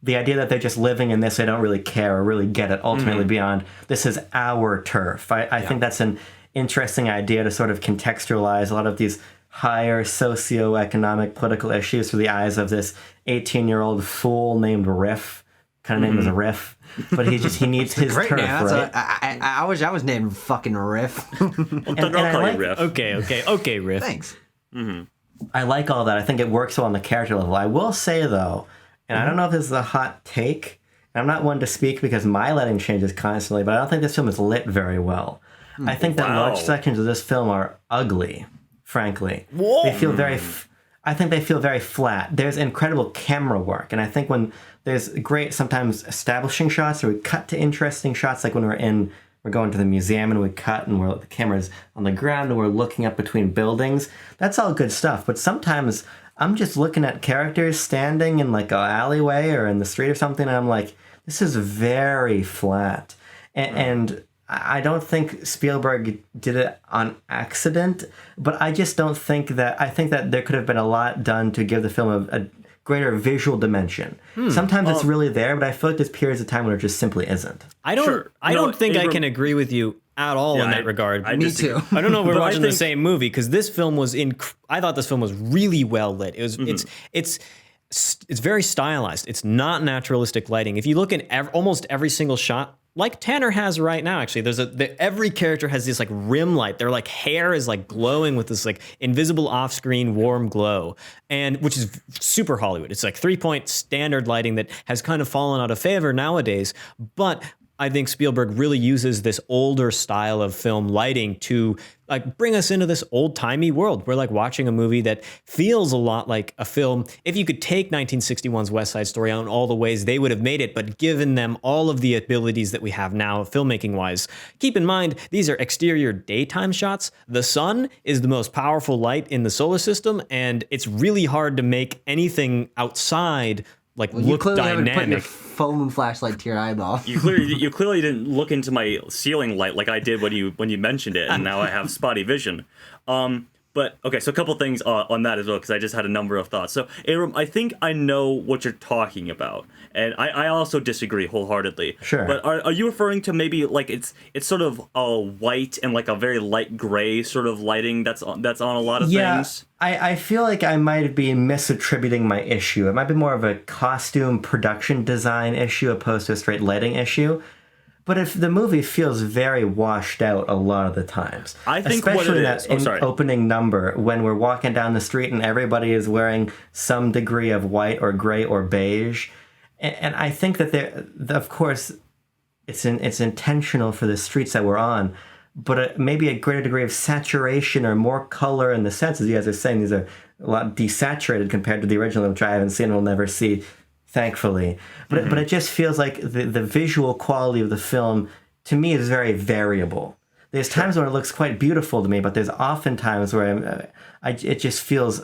The idea that they're just living in this, they don't really care or really get it ultimately beyond, this is our turf. I think that's an interesting idea to sort of contextualize a lot of these higher socioeconomic political issues through the eyes of this 18-year-old fool named Riff. Kind of name is Riff, but he needs his turf, right? I wish I was named fucking Riff. I'll call you Riff. Okay, Riff. Thanks. I like all that. I think it works well on the character level. I will say though, and I don't know if this is a hot take, and I'm not one to speak because my lighting changes constantly, but I don't think this film is lit very well. I think that large sections of this film are ugly. Frankly, they feel I think they feel very flat. There's incredible camera work, and I think when there's great sometimes establishing shots, or we cut to interesting shots, like when we're going to the museum and we cut and the camera's on the ground and we're looking up between buildings. That's all good stuff. But sometimes I'm just looking at characters standing in like an alleyway or in the street or something, and I'm like, this is very flat, and I don't think Spielberg did it on accident, but I just don't think that. I think that there could have been a lot done to give the film a greater visual dimension. Sometimes it's really there, but I feel like there's periods of time when it just simply isn't. I don't. Sure. I No, don't think I Abram- can agree with you at all in that regard. I Me disagree. too. I don't know if we're But I watching the think- same movie because this film was I thought this film was really well lit. It was. It's very stylized. It's not naturalistic lighting. If you look at almost every single shot, like Tanner has right now, actually, every character has this like rim light. Their like hair is like glowing with this like invisible off-screen warm glow, and which is super Hollywood. It's like 3-point standard lighting that has kind of fallen out of favor nowadays, but I think Spielberg really uses this older style of film lighting to like bring us into this old-timey world. We're like watching a movie that feels a lot like a film. If you could take 1961's West Side Story out in all the ways they would have made it, but given them all of the abilities that we have now filmmaking-wise. Keep in mind, these are exterior daytime shots. The sun is the most powerful light in the solar system, and it's really hard to make anything outside like You look clearly haven't put your dynamic. foam flashlight to your eyeball. You clearly didn't look into my ceiling light like I did when you mentioned it, and now I have spotty vision. But okay, so a couple things on that as well, because I just had a number of thoughts. So, Abram, I think I know what you're talking about, and I also disagree wholeheartedly. Sure. But are you referring to maybe like it's sort of a white and like a very light gray sort of lighting that's on a lot of things? I feel like I might be misattributing my issue. It might be more of a costume production design issue opposed to a straight lighting issue. But if the movie feels very washed out a lot of the times, I think especially what it is. that opening number when we're walking down the street and everybody is wearing some degree of white or gray or beige, and I think that of course, it's intentional for the streets that we're on, but maybe a greater degree of saturation or more color in the sets, as you guys are saying, these are a lot desaturated compared to the original, which I haven't seen and will never see, thankfully. But it just feels like the visual quality of the film, to me, is very variable. There's times when it looks quite beautiful to me, but there's often times where it just feels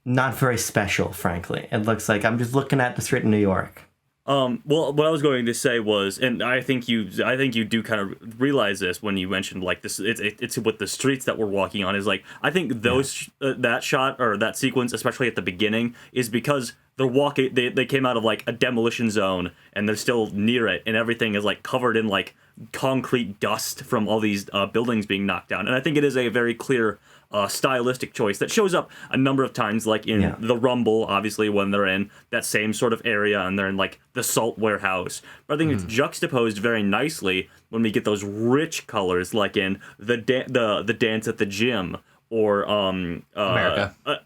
not very special, frankly. It looks like I'm just looking at the street in New York. Well, what I was going to say was, and I think you do kind of realize this when you mentioned like this. It's with the streets that we're walking on is like I think that shot or that sequence, especially at the beginning, is because they're walking. They came out of like a demolition zone and they're still near it, and everything is like covered in like concrete dust from all these buildings being knocked down. And I think it is a very clear stylistic choice that shows up a number of times, like in The Rumble, obviously, when they're in that same sort of area and they're in like the salt warehouse. But I think it's juxtaposed very nicely when we get those rich colors, like in the dance at the gym or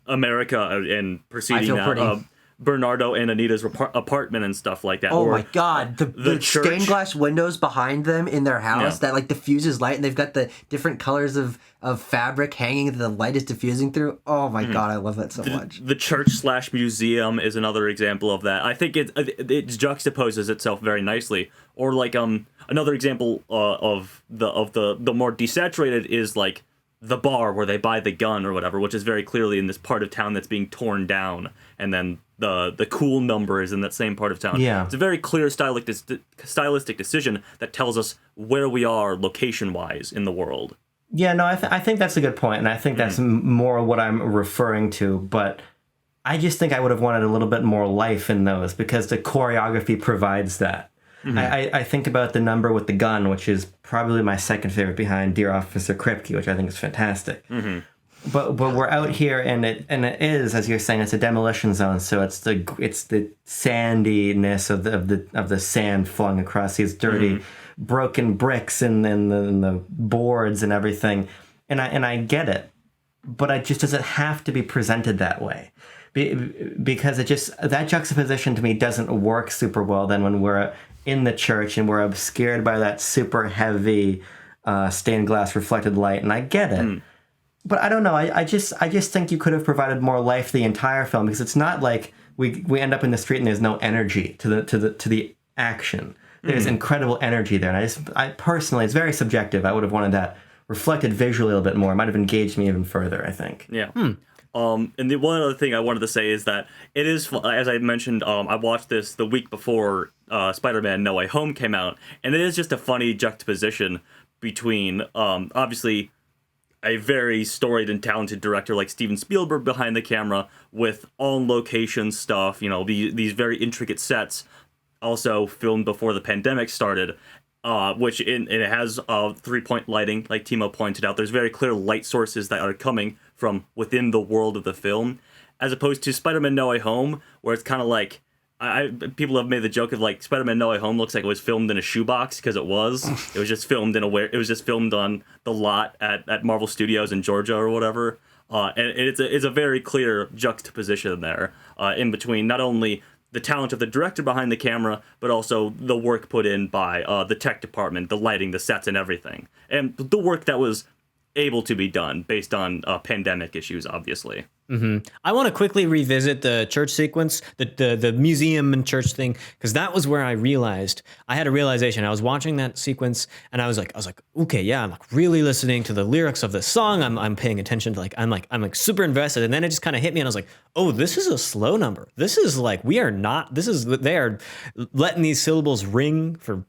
America and preceding that. Bernardo and Anita's apartment and stuff like that. Oh or, my God, the church. stained glass windows behind them in their house that like diffuses light, and they've got the different colors of fabric hanging that the light is diffusing through. Oh my God, I love that so much. The church/museum is another example of that. I think it juxtaposes itself very nicely. Or like another example of the more desaturated is like the bar where they buy the gun or whatever, which is very clearly in this part of town that's being torn down, and then the cool number is in that same part of town. Yeah. It's a very clear stylistic decision that tells us where we are location-wise in the world. Yeah, no, I think that's a good point, and I think that's more what I'm referring to, but I just think I would have wanted a little bit more life in those because the choreography provides that. I think about the number with the gun, which is probably my second favorite behind Dear Officer Kripke, which I think is fantastic. But we're out here, and it is, as you're saying, it's a demolition zone, so it's the sandiness of the sand flung across these dirty, broken bricks and the boards and everything, and I get it, but it just doesn't have to be presented that way, because that juxtaposition to me doesn't work super well. Then when we're in the church and we're obscured by that super heavy stained glass reflected light, and I get it. But I don't know. I just think you could have provided more life the entire film, because it's not like we end up in the street and there's no energy to the action. There's incredible energy there, and I personally, it's very subjective. I would have wanted that reflected visually a little bit more. It might have engaged me even further, I think. Yeah. And the one other thing I wanted to say is that it is, as I mentioned, I watched this the week before Spider-Man No Way Home came out, and it is just a funny juxtaposition between, obviously, a very storied and talented director like Steven Spielberg behind the camera with on-location stuff, these very intricate sets, also filmed before the pandemic started, which it has 3-point lighting, like Timo pointed out. There's very clear light sources that are coming from within the world of the film, as opposed to Spider-Man No Way Home, where it's kind of like, people have made the joke of like Spider-Man No Way Home looks like it was filmed in a shoebox, because it was. It was just filmed on the lot at Marvel Studios in Georgia or whatever. And it's a very clear juxtaposition there in between not only the talent of the director behind the camera, but also the work put in by the tech department, the lighting, the sets, and everything, and the work that was able to be done based on pandemic issues, obviously. I want to quickly revisit the church sequence, the museum and church thing, because that was where I had a realization. I was watching that sequence and I was like, okay, yeah, I'm like really listening to the lyrics of the song. I'm paying attention to I'm super invested. And then it just kind of hit me and I was like, oh, this is a slow number. This is like, they are letting these syllables ring for,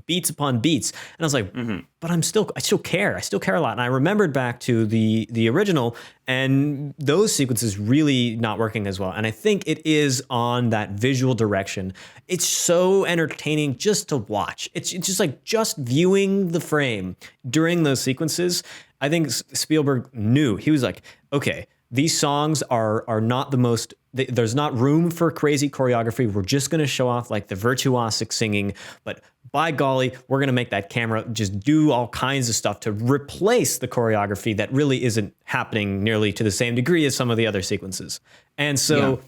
beats upon beats. And I was like, but I still care. I still care a lot. And I remembered back to the original, and those sequences really not working as well. And I think it is on that visual direction. It's so entertaining just to watch. It's just like just viewing the frame during those sequences. I think Spielberg knew. He was like, okay, these songs are not the most, there's not room for crazy choreography. We're just going to show off like the virtuosic singing, but by golly, we're going to make that camera just do all kinds of stuff to replace the choreography that really isn't happening nearly to the same degree as some of the other sequences. And so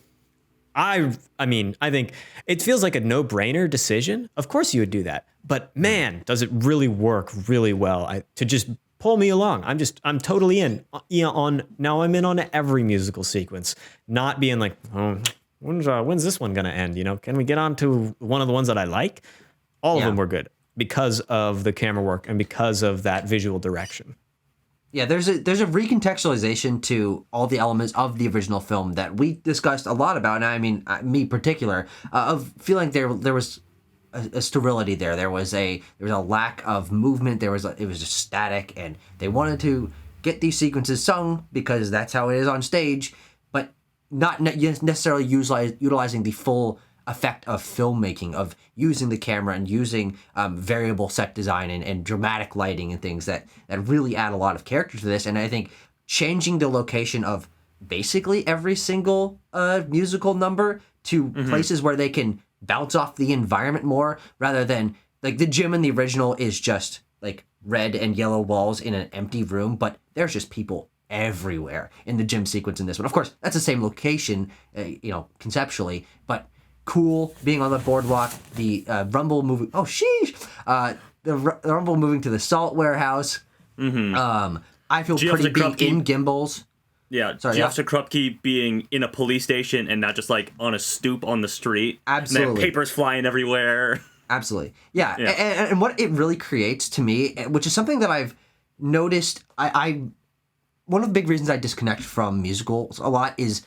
I think it feels like a no-brainer decision. Of course you would do that, but man, does it really work really well to just pull me along. I'm totally in. Now I'm in on every musical sequence, not being like, oh, when's this one going to end? Can we get on to one of the ones that I like? All of them were good because of the camera work and because of that visual direction. Yeah, there's a recontextualization to all the elements of the original film that we discussed a lot about, and I mean, me particular, of feeling there was a sterility there. There was a lack of movement. It was just static, and they wanted to get these sequences sung because that's how it is on stage, but not necessarily utilizing the full effect of filmmaking, of using the camera and using variable set design and dramatic lighting and things that really add a lot of character to this. And I think changing the location of basically every single musical number to places where they can bounce off the environment more, rather than like the gym in the original is just like red and yellow walls in an empty room, but there's just people everywhere in the gym sequence in this one. Of course, that's the same location, conceptually, but cool being on the boardwalk, the rumble moving. Oh, sheesh! The rumble moving to the salt warehouse. I feel pretty being in Gimbals. Yeah, sorry. Officer Krupke being in a police station and not just like on a stoop on the street. Absolutely, and papers flying everywhere. Absolutely, yeah. And what it really creates to me, which is something that I've noticed, I one of the big reasons I disconnect from musicals a lot is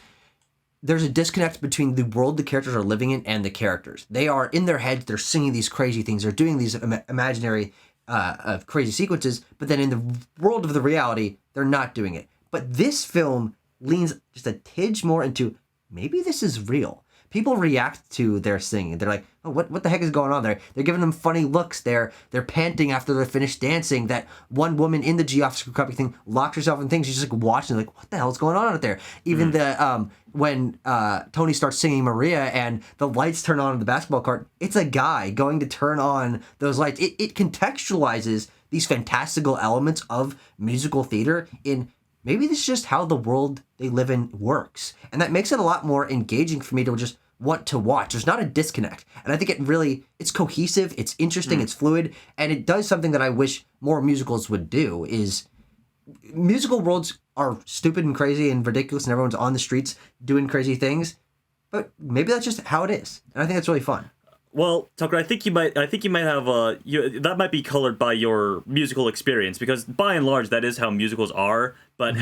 there's a disconnect between the world the characters are living in and the characters. They are in their heads, they're singing these crazy things, they're doing these imaginary crazy sequences, but then in the world of the reality, they're not doing it. But this film leans just a tidge more into maybe this is real. People react to their singing. They're like, oh, what the heck is going on there? They're giving them funny looks. They're panting after they're finished dancing. That one woman in the G Officer Krupke thing locked herself in things. She's just like watching, like, what the hell's going on out there? Even when Tony starts singing Maria and the lights turn on in the basketball court, it's a guy going to turn on those lights. It contextualizes these fantastical elements of musical theater in maybe this is just how the world they live in works. And that makes it a lot more engaging for me to just want to watch. There's not a disconnect. And I think it's cohesive, it's interesting, it's fluid, and it does something that I wish more musicals would do, is musical worlds are stupid and crazy and ridiculous and everyone's on the streets doing crazy things, but maybe that's just how it is. And I think that's really fun. Well, Tucker, I think you might have that might be colored by your musical experience, because by and large that is how musicals are. But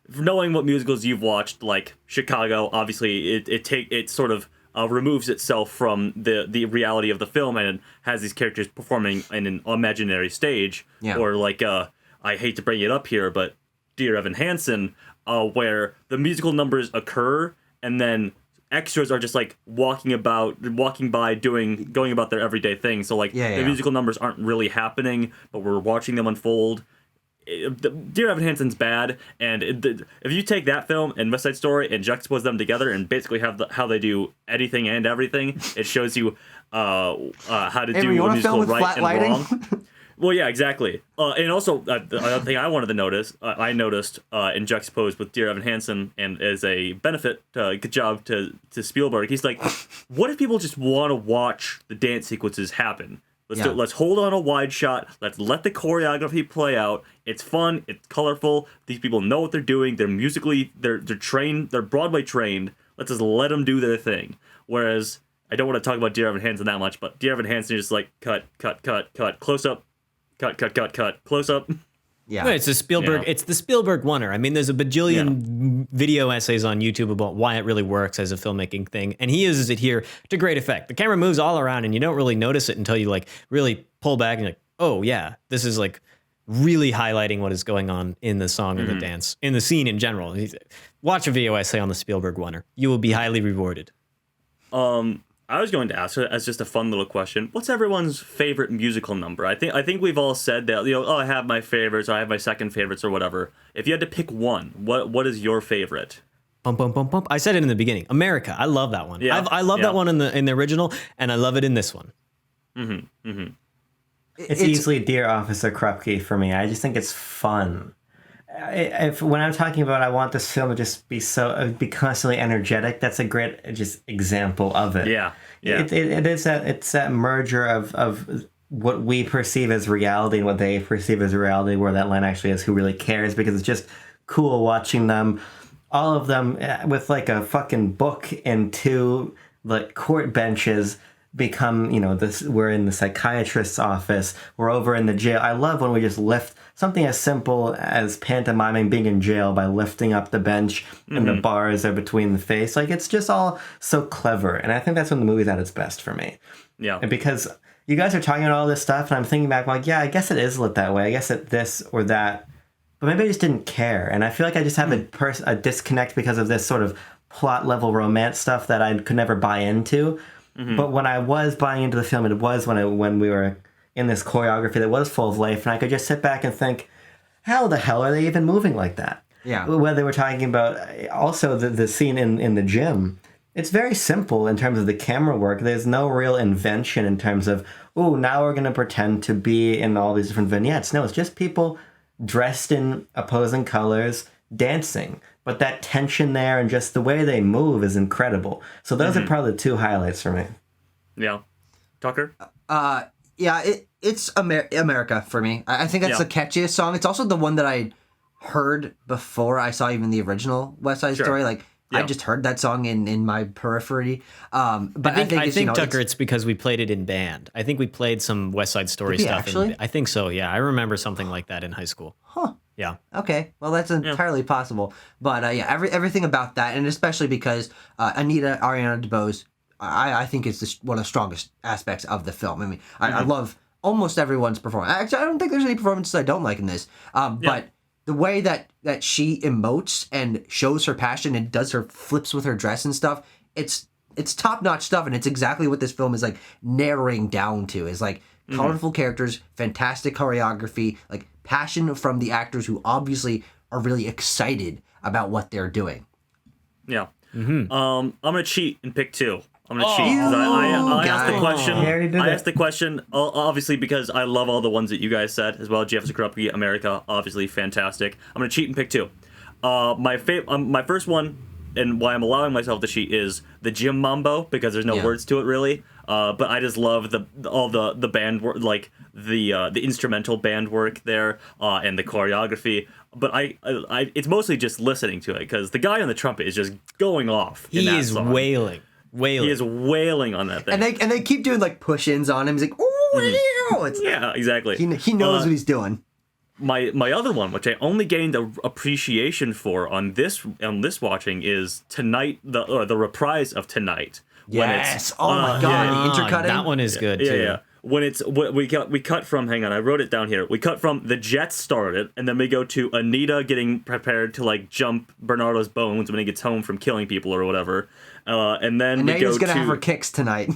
knowing what musicals you've watched, like Chicago, obviously it sort of removes itself from the reality of the film and has these characters performing in an imaginary stage. Yeah. Or like I hate to bring it up here, but Dear Evan Hansen, where the musical numbers occur and then extras are just like walking by, going about their everyday thing. So like the musical numbers aren't really happening, but we're watching them unfold. Dear Evan Hansen's bad, and if you take that film and West Side Story and juxtapose them together and basically have how they do anything and everything, it shows you how to do a musical right and wrong. Well, yeah, exactly. And also, another thing I wanted to notice, I noticed in juxtaposed with Dear Evan Hansen, and as a benefit, good job to Spielberg, he's like, what if people just want to watch the dance sequences happen? Let's hold on a wide shot. Let's let the choreography play out. It's fun. It's colorful. These people know what they're doing. They're trained. They're Broadway trained. Let's just let them do their thing. Whereas, I don't want to talk about Dear Evan Hansen that much, but Dear Evan Hansen is just like, cut, close up. Cut, close up. Yeah, it's the Spielberg. Yeah. It's the Spielberg oneer. I mean, there's a bajillion video essays on YouTube about why it really works as a filmmaking thing, and he uses it here to great effect. The camera moves all around, and you don't really notice it until you like really pull back and you're like, oh yeah, this is like really highlighting what is going on in the song and the dance, in the scene in general. Watch a video essay on the Spielberg oneer. You will be highly rewarded. I was going to ask her as just a fun little question. What's everyone's favorite musical number? I think we've all said that, I have my favorites, or I have my second favorites, or whatever. If you had to pick one, what is your favorite? Bum, bum, bum, bum. I said it in the beginning. America. I love that one. Yeah. I love that one in the original, and I love it in this one. It's easily Dear Officer Krupke for me. I just think it's fun. When I'm talking about I want this film to just be constantly energetic, that's a great just example of it. Yeah. It's that merger of what we perceive as reality and what they perceive as reality, where that line actually is who really cares, because it's just cool watching them, all of them with like a fucking book and two like court benches become, we're in the psychiatrist's office, we're over in the jail. I love when we just lift something as simple as pantomiming being in jail by lifting up the bench and the bars are between the face. Like, it's just all so clever. And I think that's when the movie's at its best for me. Yeah. And because you guys are talking about all this stuff and I'm thinking back, like, yeah, I guess it is lit that way. I guess it this or that. But maybe I just didn't care. And I feel like I just have a disconnect because of this sort of plot level romance stuff that I could never buy into. But when I was buying into the film, it was when we were in this choreography that was full of life, and I could just sit back and think, how the hell are they even moving like that? Yeah. Whether we're talking about also the scene in the gym, it's very simple in terms of the camera work. There's no real invention in terms of, now we're going to pretend to be in all these different vignettes. No, it's just people dressed in opposing colors dancing. But that tension there and just the way they move is incredible. So those are probably the two highlights for me. Yeah. Tucker? It's America for me. I think that's the catchiest song. It's also the one that I heard before I saw even the original West Side Story. Like, I just heard that song in my periphery. But I think Tucker, it's because we played it in band. I think we played some West Side Story stuff. Actually? I think so, yeah. I remember something like that in high school. Huh. Yeah. Okay. Well, that's entirely possible. But everything about that, and especially because Anita Ariana DeBose, I think is one of the strongest aspects of the film. I mean, I love almost everyone's performance. Actually, I don't think there's any performances I don't like in this. But the way that she emotes and shows her passion and does her flips with her dress and stuff, it's top-notch stuff, and it's exactly what this film is like narrowing down to. Is like colorful characters, fantastic choreography, like passion from the actors who obviously are really excited about what they're doing. Yeah. I'm gonna cheat and pick two. I'm gonna cheat. I asked the question. I asked the question obviously because I love all the ones that you guys said as well. Jefferson Krupke, America, obviously fantastic. I'm gonna cheat and pick two. My first one, and why I'm allowing myself to cheat, is the Gym Mambo, because there's no words to it really. But I just love all the band work, like the instrumental band work there, and the choreography. But I it's mostly just listening to it because the guy on the trumpet is just going off. He is wailing. He is wailing on that thing. And they keep doing like push-ins on him. He's like, ooh, yeah, exactly. He knows what he's doing. My other one, which I only gained the appreciation for on this watching, is Tonight, the reprise of Tonight. Yes. Oh my god, the intercutting. That one is good too. Yeah. we cut from, hang on, I wrote it down here. We cut from the Jets started, and then we go to Anita getting prepared to like jump Bernardo's bones when he gets home from killing people or whatever. And then we Anita's go gonna to have her kicks tonight.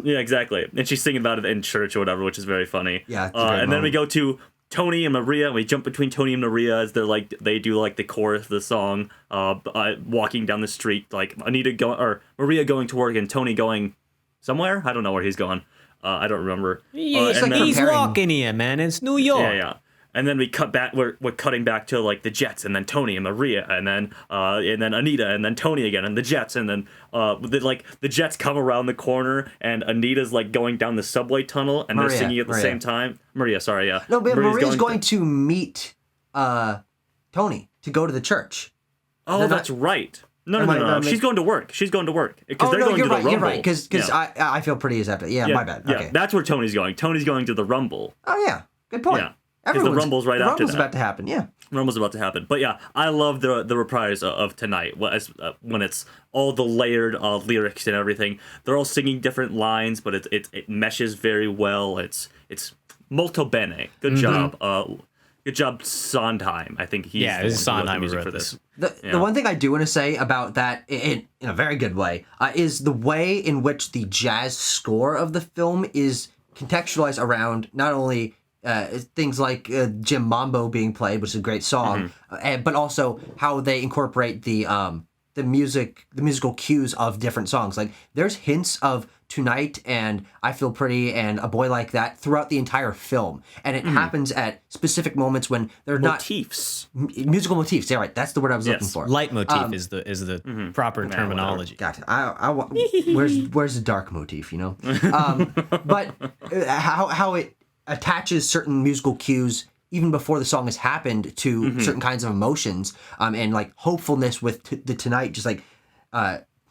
yeah, exactly. And she's singing about it in church or whatever, which is very funny. Yeah, it's a great and then we moment. go to Tony and Maria, and we jump between Tony and Maria as they do like the chorus of the song, walking down the street, like Maria going to work and Tony going somewhere. I don't know where he's going. I don't remember. He's preparing. walking here, man. It's New York. Yeah. And then we cut back. We're cutting back to like the Jets, and then Tony and Maria, and then Anita, and then Tony again, and the Jets, and then the Jets come around the corner, and Anita's like going down the subway tunnel, and they're singing at the same time. Maria, sorry, yeah. No, but Maria's going to meet Tony to go to the church. Oh, that's right. No. She's going to work. She's going to work because they're going to the Rumble. You're right. Because I feel pretty is after. Yeah, my bad. Yeah, Okay. that's where Tony's going. Tony's going to the Rumble. Oh yeah, good point. Yeah. Because the Rumble's right after Rumble's that. about to happen. Yeah. Rumble's about to happen. But yeah, I love the reprise of Tonight when it's all the layered lyrics and everything. They're all singing different lines, but it meshes very well. It's molto bene. Good job. Good job, Sondheim. I think he's Yeah, the this is one who wrote the Sondheim who music wrote for this. this. The one thing I do want to say about that, in a very good way, is the way in which the jazz score of the film is contextualized around not only things like Jim Mambo being played, which is a great song, but also how they incorporate the musical cues of different songs. Like there's hints of Tonight and I Feel Pretty and A Boy Like That throughout the entire film, and it happens at specific moments when they're Motifs. musical motifs. Yeah, right. That's the word I was looking for. Leitmotif is the proper terminology. Gotcha. Where's the dark motif? You know, but how it attaches certain musical cues even before the song has happened to certain kinds of emotions, and like hopefulness with the Tonight, just like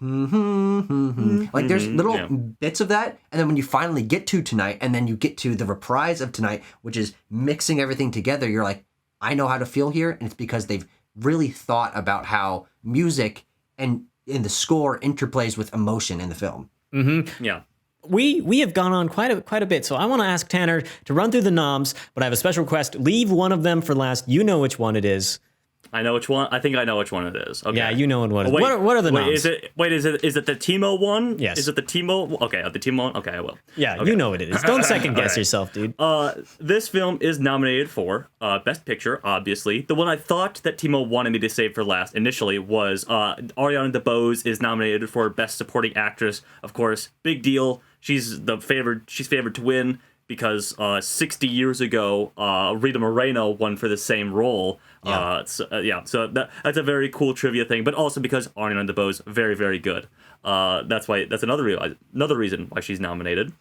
like there's little bits of that, and then when you finally get to Tonight, and then you get to the reprise of Tonight, which is mixing everything together, you're like, I know how to feel here, and it's because they've really thought about how music and in the score interplays with emotion in the film. Yeah. We have gone on quite a bit, so I want to ask Tanner to run through the noms, but I have a special request. Leave one of them for last. You know which one it is. I know which one. I think I know which one it is. Okay. Yeah, you know what it is. Wait, what are the noms? Is it the Timo one? Yes. Is it the Timo? Okay, the Timo one. Okay, I will. Yeah, Okay. you know what it is. Don't second guess right. yourself, dude. This film is nominated for Best Picture, obviously. The one I thought that Timo wanted me to save for last initially was Ariana DeBose is nominated for Best Supporting Actress. Of course, big deal. She's favored to win because 60 years ago, Rita Moreno won for the same role. Yeah. So that's a very cool trivia thing, but also because Ariana DeBose very, very good. That's another reason why she's nominated.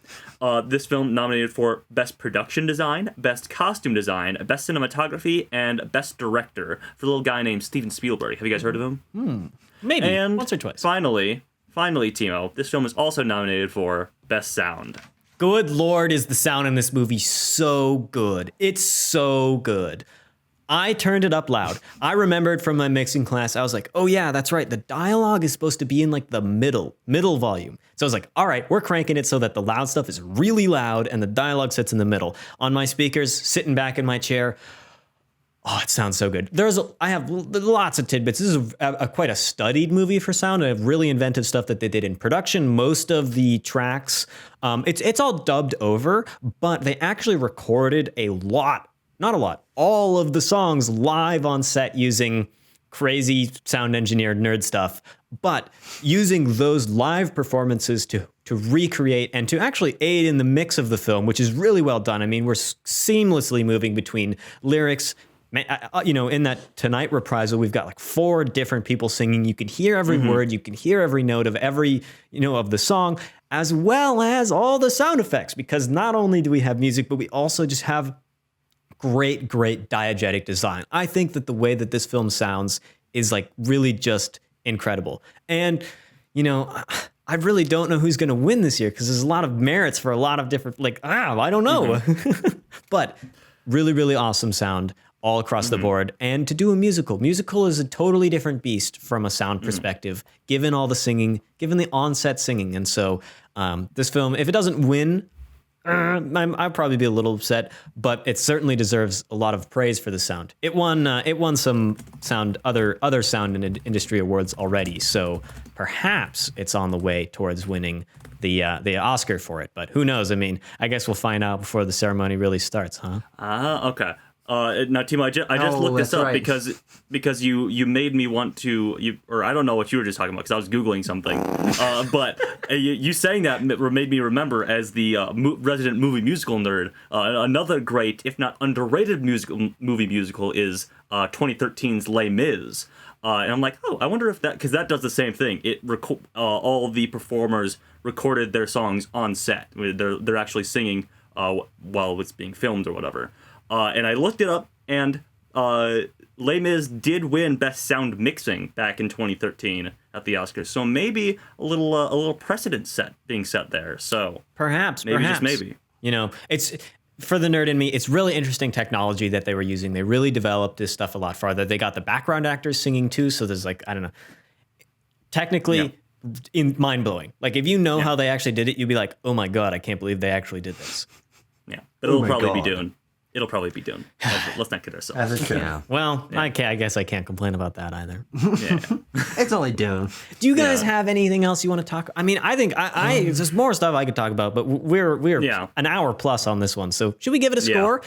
This film nominated for Best Production Design, Best Costume Design, Best Cinematography, and Best Director for a little guy named Steven Spielberg. Have you guys heard of him? Maybe And once or twice. Finally, Timo, this film is also nominated for Best Sound. Good Lord, is the sound in this movie so good. It's so good. I turned it up loud. I remembered from my mixing class, I was like, oh yeah, that's right. The dialogue is supposed to be in like the middle volume. So I was like, all right, we're cranking it so that the loud stuff is really loud and the dialogue sits in the middle. On my speakers, sitting back in my chair. Oh, it sounds so good. I have lots of tidbits. This is quite a studied movie for sound. I have really inventive stuff that they did in production. Most of the tracks, it's all dubbed over, but they actually recorded all of the songs live on set using crazy sound engineered nerd stuff, but using those live performances to recreate and to actually aid in the mix of the film, which is really well done. I mean, we're seamlessly moving between lyrics. In that Tonight reprisal, we've got like 4 different people singing. You can hear every word, you can hear every note of every, of the song, as well as all the sound effects, because not only do we have music, but we also just have great diegetic design. I think that the way that this film sounds is like really just incredible. And, I really don't know who's going to win this year because there's a lot of merits for a lot of different, I don't know. But really, really awesome sound all across the board. And to do a musical is a totally different beast from a sound perspective, given all the singing, given the on-set singing. And so this film, if it doesn't win I'd probably be a little upset, but it certainly deserves a lot of praise for the sound. It won some other sound and industry awards already, so perhaps it's on the way towards winning the Oscar for it. But who knows? I mean, I guess we'll find out before the ceremony really starts, huh? Okay. Now, Timo, I just looked this up because you made me want to, or I don't know what you were just talking about because I was Googling something. But you saying that made me remember, as the resident movie musical nerd, another great, if not underrated movie musical is 2013's Les Mis. And I'm like, oh, I wonder if because that does the same thing. All the performers recorded their songs on set. They're actually singing while it's being filmed or whatever. And I looked it up, and Les Mis did win Best Sound Mixing back in 2013 at the Oscars. So maybe a little precedent being set there. So perhaps, just maybe. You know, it's for the nerd in me. It's really interesting technology that they were using. They really developed this stuff a lot farther. They got the background actors singing too. So there's like, I don't know, technically mind blowing. Like if you know how they actually did it, you'd be like, oh my God, I can't believe they actually did this. Yeah, but it'll probably be done. Let's not kid ourselves. As it should. Yeah. Well, I guess I can't complain about that either. Yeah. It's only Dune. Do you guys have anything else you want to talk? I mean, I think there's more stuff I could talk about, but we're an hour plus on this one. So should we give it a score?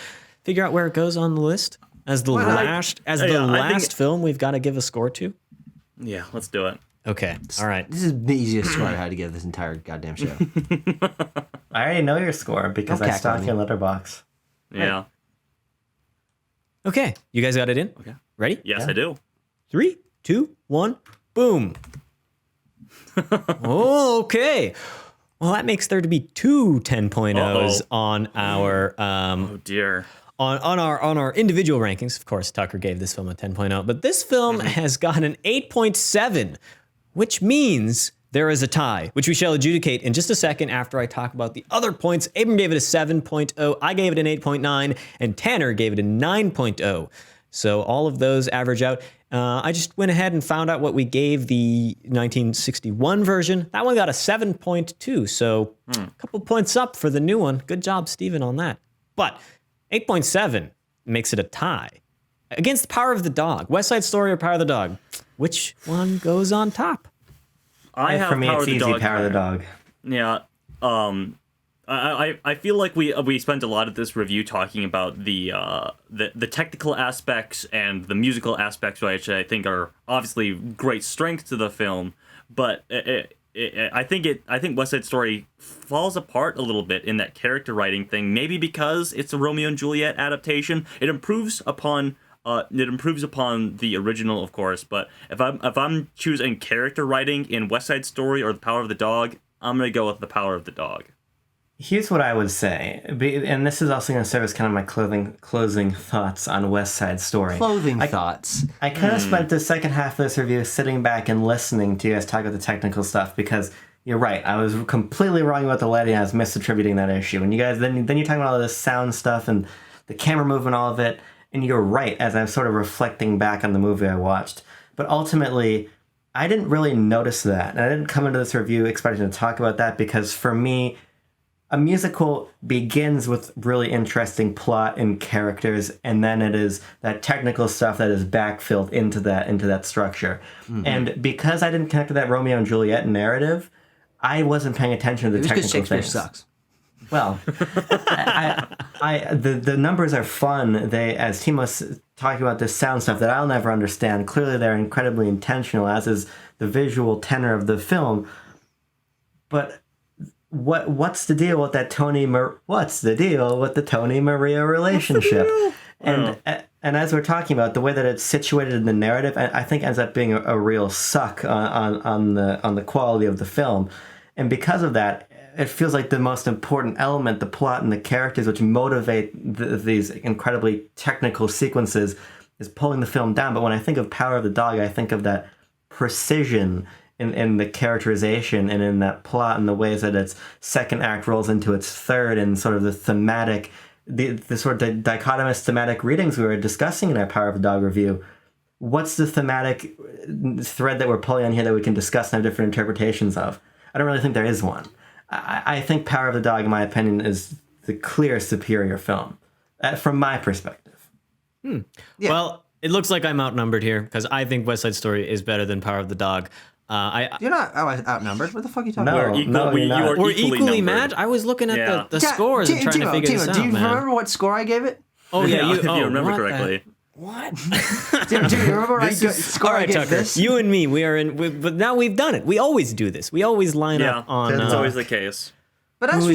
Figure out where it goes on the list as the last film we've got to give a score to. Yeah, let's do it. Okay. All right. This is the easiest score I had to give this entire goddamn show. I already know your score because I stalk your letterbox. Yeah. Okay. You guys got it in? Okay. Ready? Yes, I do. 3, 2, 1, boom. Okay. Well, that makes there to be two 10.0s on our Oh dear. on our individual rankings. Of course, Tucker gave this film a 10.0, but this film has got an 8.7, which means there is a tie, which we shall adjudicate in just a second after I talk about the other points. Abram gave it a 7.0, I gave it an 8.9, and Tanner gave it a 9.0. So all of those average out. I just went ahead and found out what we gave the 1961 version. That one got a 7.2, so a couple points up for the new one. Good job, Steven, on that. But 8.7 makes it a tie against Power of the Dog. West Side Story or Power of the Dog? Which one goes on top? For me, it's easy. Power of the Dog. Yeah. I feel like we spent a lot of this review talking about the technical aspects and the musical aspects, which I think are obviously great strengths to the film. But I think West Side Story falls apart a little bit in that character writing thing. Maybe because it's a Romeo and Juliet adaptation, it improves upon the original, of course. But if I'm choosing character writing in West Side Story or The Power of the Dog, I'm gonna go with The Power of the Dog. Here's what I would say, and this is also going to serve as kind of my closing thoughts on West Side Story. Thoughts. I kind of spent the second half of this review sitting back and listening to you guys talk about the technical stuff because you're right. I was completely wrong about the lighting. I was misattributing that issue. And you guys, then you're talking about all this sound stuff and the camera movement, all of it. And you're right as I'm sort of reflecting back on the movie I watched. But ultimately, I didn't really notice that. And I didn't come into this review expecting to talk about that because for me, a musical begins with really interesting plot and characters, and then it is that technical stuff that is backfilled into that structure. Mm-hmm. And because I didn't connect to that Romeo and Juliet narrative, I wasn't paying attention to the technical Shakespeare things. Sucks. Well, the numbers are fun. They, as Timo's talking about this sound stuff that I'll never understand. Clearly, they're incredibly intentional, as is the visual tenor of the film. But what's the deal with that what's the deal with the Tony Maria relationship? And as we're talking about the way that it's situated in the narrative, I think ends up being a real suck on the quality of the film. And because of that, it feels like the most important element, the plot and the characters, which motivate these incredibly technical sequences, is pulling the film down. But when I think of Power of the Dog, I think of that precision in the characterization and in that plot and the ways that its second act rolls into its third and sort of the thematic, the sort of dichotomous thematic readings we were discussing in our Power of the Dog review. What's the thematic thread that we're pulling on here that we can discuss and have different interpretations of? I don't really think there is one. I think Power of the Dog, in my opinion, is the clear superior film, from my perspective. Yeah. Well, it looks like I'm outnumbered here because I think West Side Story is better than Power of the Dog. You're not outnumbered. What the fuck are you talking No. about? We're equal, no, you're you not. are We're equally equally numbered. mad. I was looking at Yeah. the scores and trying to figure this out, do you man. remember what score I gave it? Oh yeah, if you remember what the- correctly. What? Do you remember what score All I right, gave Tucker. this? You and me, we are in. But now we've done it. We always do this. We always line Yeah, up on. it's always the case. But as we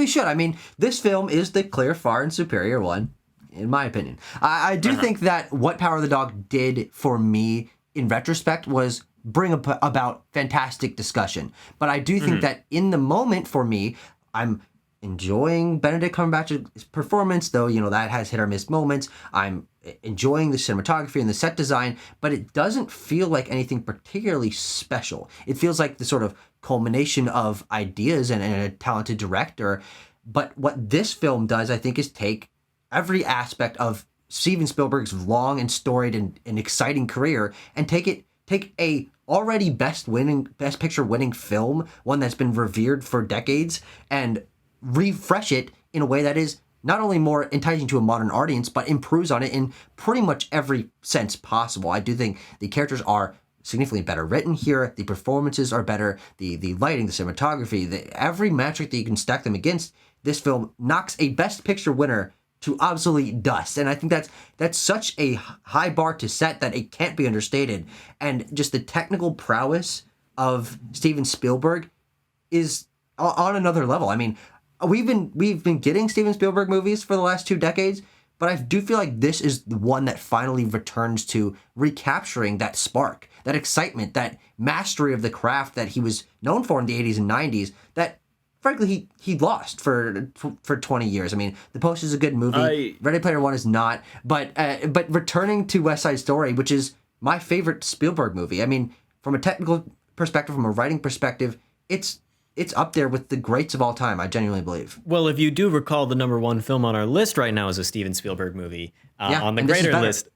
should. I mean, this film is the clear, far, and superior one, in my opinion. I do think that what Power of the Dog did for me, in retrospect, was bring about fantastic discussion. But I do think that in the moment, for me, I'm enjoying Benedict Cumberbatch's performance, though, that has hit or miss moments. I'm enjoying the cinematography and the set design, but it doesn't feel like anything particularly special. It feels like the sort of culmination of ideas and a talented director. But what this film does, I think, is take every aspect of Steven Spielberg's long and storied and exciting career and take a already best picture winning film, one that's been revered for decades, and refresh it in a way that is not only more enticing to a modern audience, but improves on it in pretty much every sense possible. I do think the characters are significantly better written here. The performances are better. The lighting, the cinematography, every metric that you can stack them against, this film knocks a Best Picture winner to obsolete dust. And I think that's such a high bar to set that it can't be understated. And just the technical prowess of Steven Spielberg is on another level. I mean, we've been getting Steven Spielberg movies for the last 2 decades, but I do feel like this is the one that finally returns to recapturing that spark, that excitement, that mastery of the craft that he was known for in the 80s and 90s that, frankly, he lost for 20 years. I mean, The Post is a good movie. Ready Player One is not. But returning to West Side Story, which is my favorite Spielberg movie. I mean, from a technical perspective, from a writing perspective, it's up there with the greats of all time, I genuinely believe. Well, if you do recall, the number 1 film on our list right now is a Steven Spielberg movie. On the and this is greater better. list.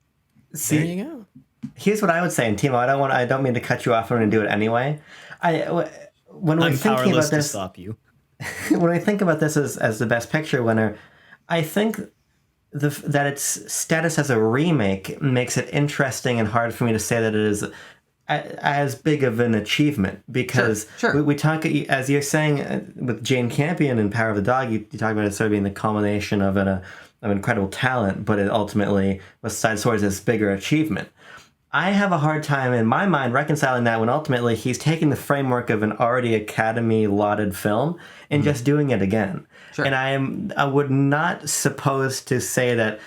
See, There you go. here's what I would say, and Timo, I don't mean to cut you off. I'm going to do it anyway. When we're I'm thinking powerless about to this, stop you. when I think about this as the Best Picture winner, I think that its status as a remake makes it interesting and hard for me to say that it is as big of an achievement, because Sure. we talk, as you're saying, with Jane Campion and Power of the Dog, you talk about it sort of being the culmination of incredible talent, but it ultimately, West Side Story is this bigger achievement. I have a hard time in my mind reconciling that when ultimately he's taking the framework of an already Academy lauded film and just doing it again. Sure. And I would not suppose to say that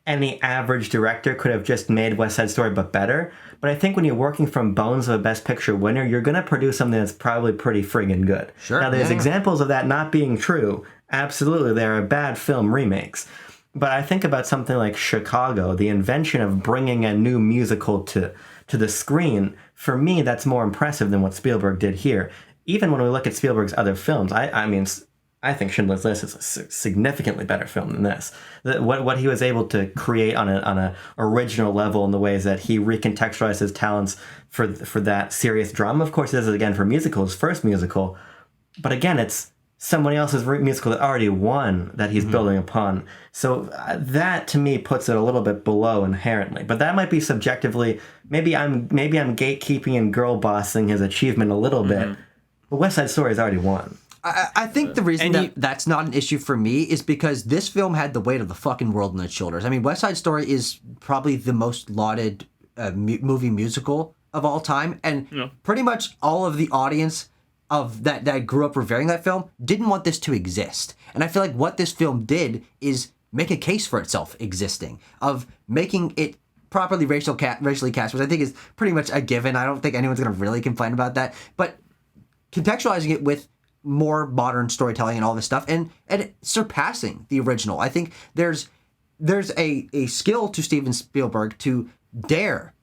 any average director could have just made West Side Story but better. But I think when you're working from bones of a Best Picture winner, you're going to produce something that's probably pretty friggin' good. Sure. Now, there's Yeah. examples of that not being true. Absolutely, there are bad film remakes. But I think about something like Chicago, the invention of bringing a new musical to the screen. For me, that's more impressive than what Spielberg did here. Even when we look at Spielberg's other films, I think Schindler's List is a significantly better film than this. What he was able to create on a original level in the ways that he recontextualized his talents for that serious drama. Of course, this is again for his first musical, but again, it's somebody else's musical that already won that he's building upon. So that to me puts it a little bit below inherently. But that might be subjectively. Maybe I'm gatekeeping and girl bossing his achievement a little bit. But West Side Story has already won. I think the reason that's not an issue for me is because this film had the weight of the fucking world on its shoulders. I mean, West Side Story is probably the most lauded movie musical of all time, and pretty much all of the audience of that grew up revering that film didn't want this to exist. And I feel like what this film did is make a case for itself existing, of making it properly racially cast, which I think is pretty much a given. I don't think anyone's going to really complain about that. But contextualizing it with more modern storytelling and all this stuff, and surpassing the original. I think there's a skill to Steven Spielberg to dare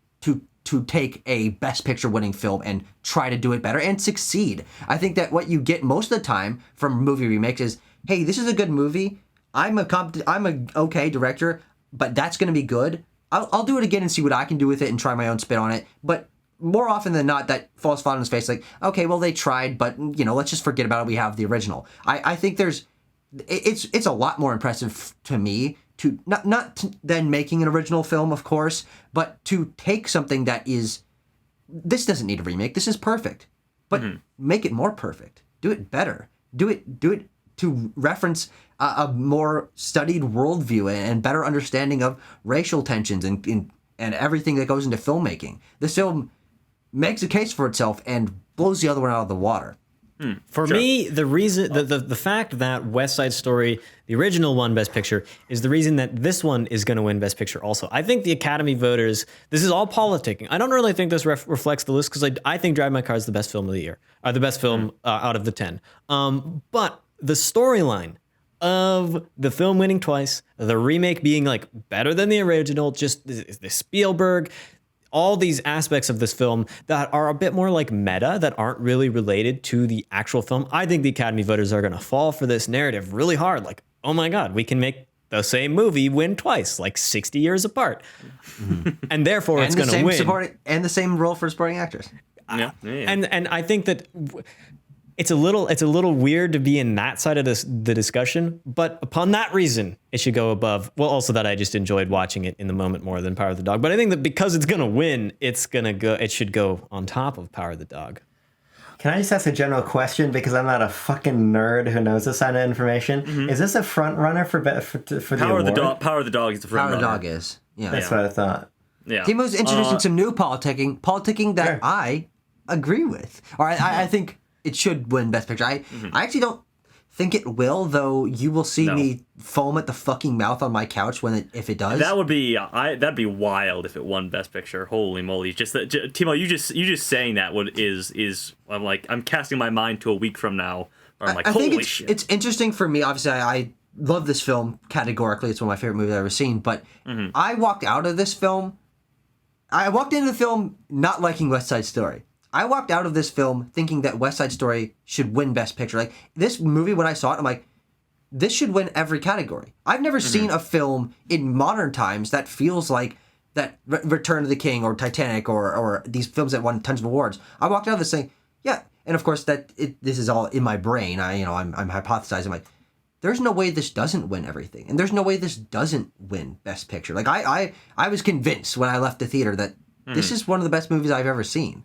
to take a Best Picture winning film and try to do it better and succeed. I think that what you get most of the time from movie remakes is, hey, this is a good movie. I'm a okay director, but that's going to be good. I'll do it again and see what I can do with it and try my own spin on it. But more often than not, that falls flat on his face. Like, okay, well, they tried, but let's just forget about it. We have the original. I think there's it's a lot more impressive to me to than making an original film, of course, but to take something that is, this doesn't need a remake. This is perfect, but make it more perfect. Do it better. Do it to reference a more studied worldview and better understanding of racial tensions and everything that goes into filmmaking. This film makes a case for itself and blows the other one out of the water. For me, the reason, the fact that West Side Story, the original, won Best Picture is the reason that this one is going to win Best Picture also. I think the Academy voters, this is all politicking. I don't really think this reflects the list because I think Drive My Car is the best film of the year, or the best film out of the 10. But the storyline of the film winning twice, the remake being like better than the original, just the Spielberg, all these aspects of this film that are a bit more like meta, that aren't really related to the actual film. I think the Academy voters are going to fall for this narrative really hard. Like, oh my God, we can make the same movie win twice, like 60 years apart. And therefore it's going to win. And the same role for supporting actors. Yeah. And I think that it's a little weird to be in that side of the discussion, but upon that reason, it should go above. Well, also that I just enjoyed watching it in the moment more than Power of the Dog. But I think that because it's gonna win, it should go on top of Power of the Dog. Can I just ask a general question because I'm not a fucking nerd who knows this kind of information? Is this a front runner for the award? Power of the Dog is the front runner. Power of the Dog is. Yeah. That's what I thought. Yeah. Timo's introducing some new politicking that Sure. I agree with, or I think it should win Best Picture. I actually don't think it will, though. You will see me foam at the fucking mouth on my couch if it does. That would be that'd be wild if it won Best Picture. Holy moly! Just that, Timo, you just saying that is I'm casting my mind to a week from now. Where I'm like, holy think shit! It's interesting for me. Obviously, I love this film categorically. It's one of my favorite movies I've ever seen. But I walked out of this film. I walked into the film not liking West Side Story. I walked out of this film thinking that West Side Story should win Best Picture. Like, this movie, when I saw it, I'm like, this should win every category. I've never seen a film in modern times that feels like that Return of the King or Titanic or these films that won tons of awards. I walked out of this saying, yeah, and of course this is all in my brain. I'm hypothesizing, like, there's no way this doesn't win everything, and there's no way this doesn't win Best Picture. Like, I was convinced when I left the theater that this is one of the best movies I've ever seen.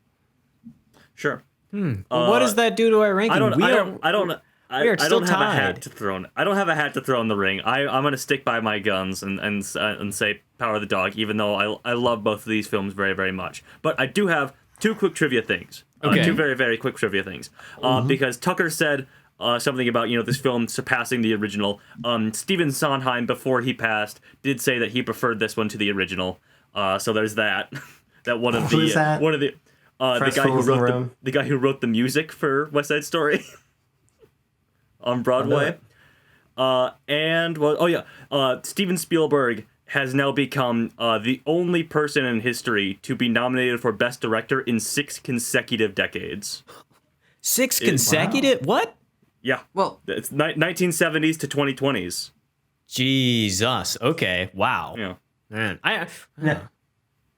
Sure. What does that do to our ranking? I don't have tied. a hat to throw. I don't have a hat to throw in the ring. I'm gonna stick by my guns and say Power of the Dog, even though I love both of these films very, very much. But I do have two quick trivia things. Okay. Two very, very quick trivia things. Because Tucker said something about this film surpassing the original. Stephen Sondheim, before he passed, did say that he preferred this one to the original. So there's that. That one of Who's that? One of the the guy who wrote the music for West Side Story on Broadway. Steven Spielberg has now become the only person in history to be nominated for Best Director in 6 consecutive decades. 6 consecutive? Wow. What? Yeah. Well, it's 1970s to 2020s. Jesus. Okay. Wow. Yeah. Man.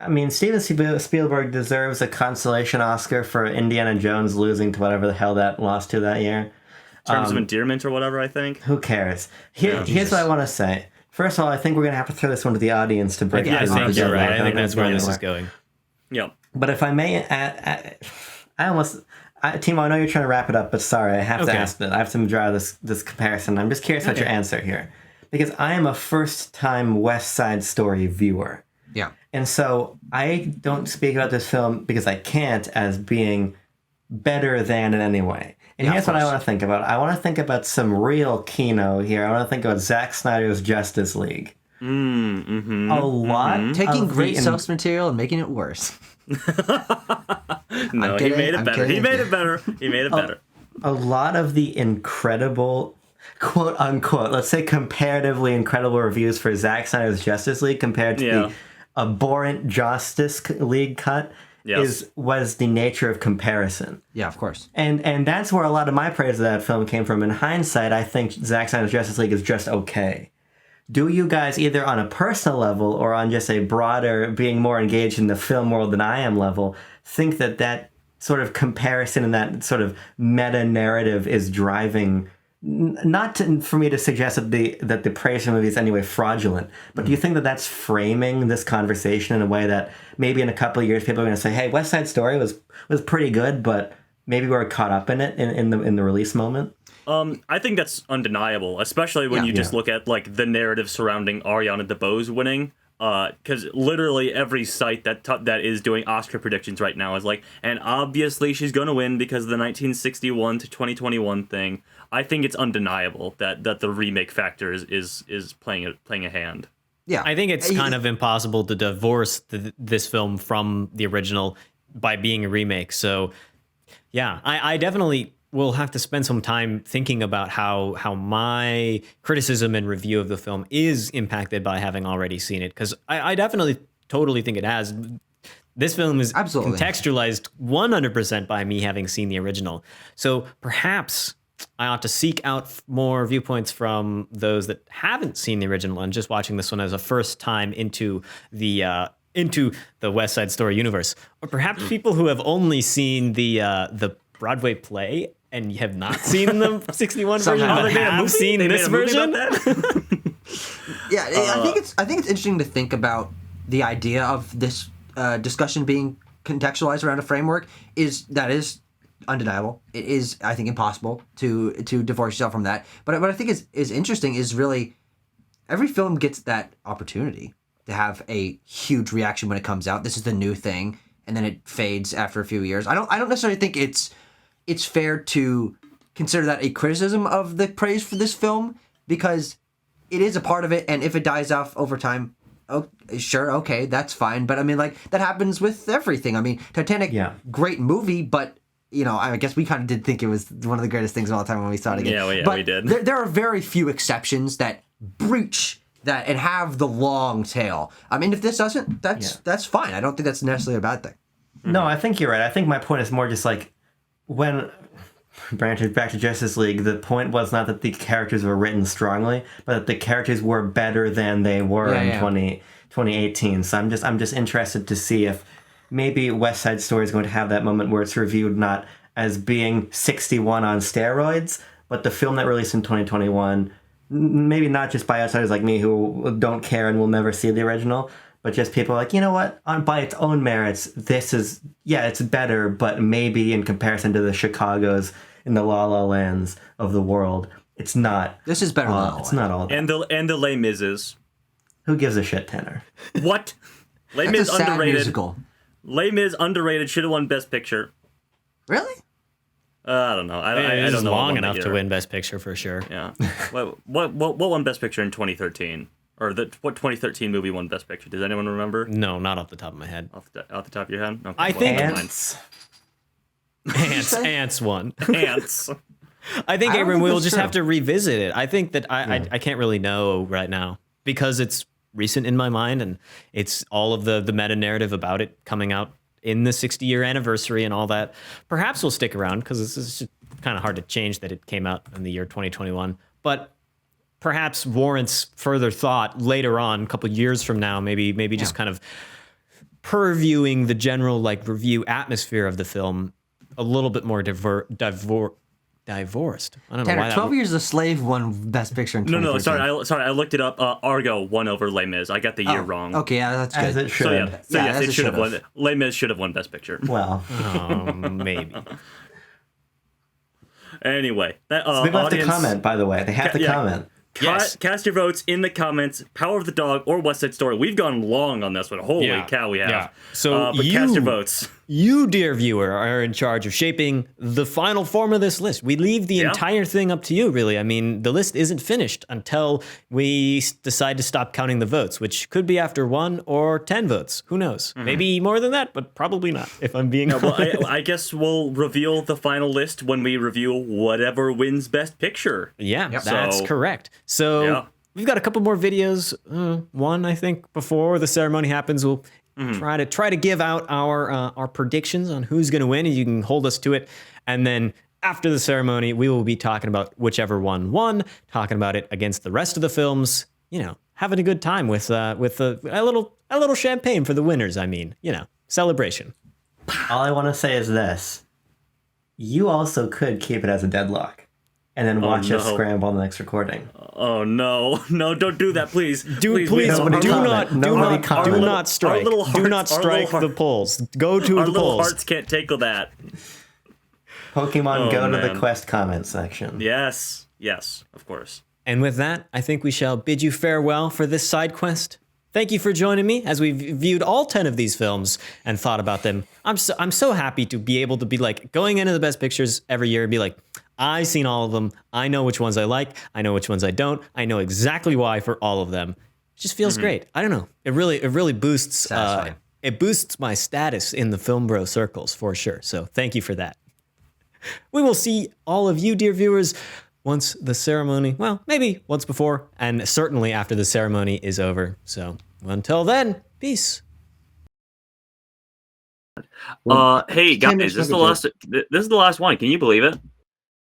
I mean, Steven Spielberg deserves a consolation Oscar for Indiana Jones losing to whatever the hell that lost to that year. Terms of endearment or whatever, I think. Who cares? Here's what I want to say. First of all, I think we're going to have to throw this one to the audience to break it down. I think you're right. I think that's where this anywhere. is going. Yeah. But if I may, Timo, I know you're trying to wrap it up, but sorry, I have to ask that. I have to draw this comparison. I'm just curious about your answer here. Because I am a first-time West Side Story viewer. yeah. And so I don't speak about this film because I can't as being better than in any way. And here's what I want to think about. I want to think about some real Kino here. I want to think about Zack Snyder's Justice League. A lot Taking of great source material and making it worse. No, he made it better. He made it better. He made it better. A lot of the incredible, quote unquote, let's say comparatively incredible reviews for Zack Snyder's Justice League compared to the abhorrent Justice League cut was the nature of comparison. Yeah, of course. And that's where a lot of my praise of that film came from. In hindsight, I think Zack Snyder's Justice League is just okay. Do you guys, either on a personal level or on just a broader, being more engaged in the film world than I am level, think that sort of comparison and that sort of meta narrative is driving for me to suggest that the praise for the movie is anyway fraudulent, but do you think that that's framing this conversation in a way that maybe in a couple of years people are going to say, hey, West Side Story was pretty good, but maybe we're caught up in it in the release moment? I think that's undeniable, especially when you just look at like the narrative surrounding Ariana DeBose winning. Because literally every site that is doing Oscar predictions right now is like, and obviously she's going to win because of the 1961 to 2021 thing. I think it's undeniable that the remake factor is playing a hand. Yeah, I think it's kind of impossible to divorce this film from the original by being a remake. So, yeah, I definitely will have to spend some time thinking about how my criticism and review of the film is impacted by having already seen it, because I definitely totally think it has. This film is Absolutely. contextualized 100% by me having seen the original. So perhaps I ought to seek out more viewpoints from those that haven't seen the original and just watching this one as a first time into the West Side Story universe, or perhaps people who have only seen the Broadway play and have not seen the 61 version, Somehow. but have seen this version. Yeah, I think it's interesting to think about the idea of this discussion being contextualized around a framework is undeniable. It is, I think, impossible to divorce yourself from that. But what I think is interesting is really every film gets that opportunity to have a huge reaction when it comes out. This is the new thing, and then it fades after a few years. I don't necessarily think it's fair to consider that a criticism of the praise for this film, because it is a part of it, and if it dies off over time, oh, sure, okay, that's fine. But I mean, like, that happens with everything. I mean, Titanic, great movie, but I guess we kind of did think it was one of the greatest things of all time when we saw it again. Yeah, we did. There are very few exceptions that breach that and have the long tail. I mean, if this doesn't, that's fine. I don't think that's necessarily a bad thing. No, I think you're right. I think my point is more just like, when branches back to Justice League, the point was not that the characters were written strongly, but that the characters were better than they were in 2018. So I'm just interested to see if maybe West Side Story is going to have that moment where it's reviewed not as being 61 on steroids, but the film that released in 2021, maybe not just by outsiders like me who don't care and will never see the original, but just people like, you know what, by its own merits, this is, it's better, but maybe in comparison to the Chicagos and the La La Lands of the world, it's not. This is better than La La Land. It's not all that. And the Les Mises. Who gives a shit, Tanner? What? Les That's Mis a sad underrated. musical. Les Mis underrated. Should have won Best Picture. Really? I don't know. I It don't was know. long enough to win Best Picture for sure. Yeah. What won Best Picture in 2013? Or what 2013 movie won Best Picture? Does anyone remember? No, not off the top of my head. Off the top of your head? Okay, I think never mind. Ants won. Ants. I think, I don't Abram, think we'll that's just true. have to revisit it. I think that I can't really know right now because it's recent in my mind, and it's all of the meta narrative about it coming out in the 60-year anniversary and all that. Perhaps we'll stick around because this is kind of hard to change that it came out in the year 2021. But perhaps warrants further thought later on, a couple years from now, maybe just kind of previewing the general review atmosphere of the film a little bit more divorced. I don't know Tanner, why that 12 Years a Slave won Best Picture in 2013. No, sorry. I looked it up. Argo won over Les Mis. I got the year wrong. Okay, yeah, that's good. As it should. So Yeah, yes, as it it should have should've. won. Les Mis should have won Best Picture. Well, maybe. Anyway, people have to comment, by the way. They have to comment. Yes. Cast your votes in the comments. Power of the Dog or West Side Story. We've gone long on this one. Holy cow, we have. Yeah. So but cast your votes. You, dear viewer, are in charge of shaping the final form of this list. We leave the entire thing up to you, really. I mean, the list isn't finished until we decide to stop counting the votes, which could be after 1 or 10 votes. Who knows? Maybe more than that, but probably not, if I'm being honest. Well, I guess we'll reveal the final list when we review whatever wins Best Picture. Yeah, Yep. that's So- correct. So we've got a couple more videos. One, I think, before the ceremony happens, we'll try to give out our predictions on who's going to win, and you can hold us to it. And then after the ceremony, we will be talking about whichever one won, talking about it against the rest of the films. Having a good time with a little champagne for the winners. I mean, celebration. All I want to say is this. You also could keep it as a deadlock. and then watch us no. scramble on the next recording. Oh no, no! Don't do that, please. Please, we do don't. not strike. little Do hearts- not our strike little the polls. Go to Our the little polls. hearts can't tackle that. Pokemon, Oh, go to man. the quest comment section. Yes, of course. And with that, I think we shall bid you farewell for this side quest. Thank you for joining me as we viewed all 10 of these films and thought about them. I'm so happy to be able to be like going into the best pictures every year and be like, I've seen all of them. I know which ones I like. I know which ones I don't. I know exactly why for all of them. It just feels great. I don't know. It really boosts. Satisfying. It boosts my status in the film bro circles for sure. So thank you for that. We will see all of you, dear viewers, once the ceremony, well, maybe once before, and certainly after the ceremony is over. So until then, peace. Hey guys, this is the last. This is the last one. Can you believe it?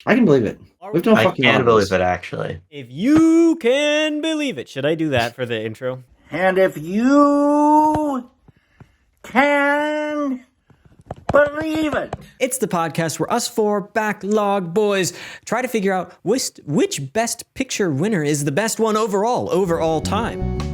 I can believe it. We've done a I fucking can lot of believe this. it, actually. If you can believe it. Should I do that for the intro? And if you can believe it. It's the podcast where us four backlog boys try to figure out which best picture winner is the best one overall time.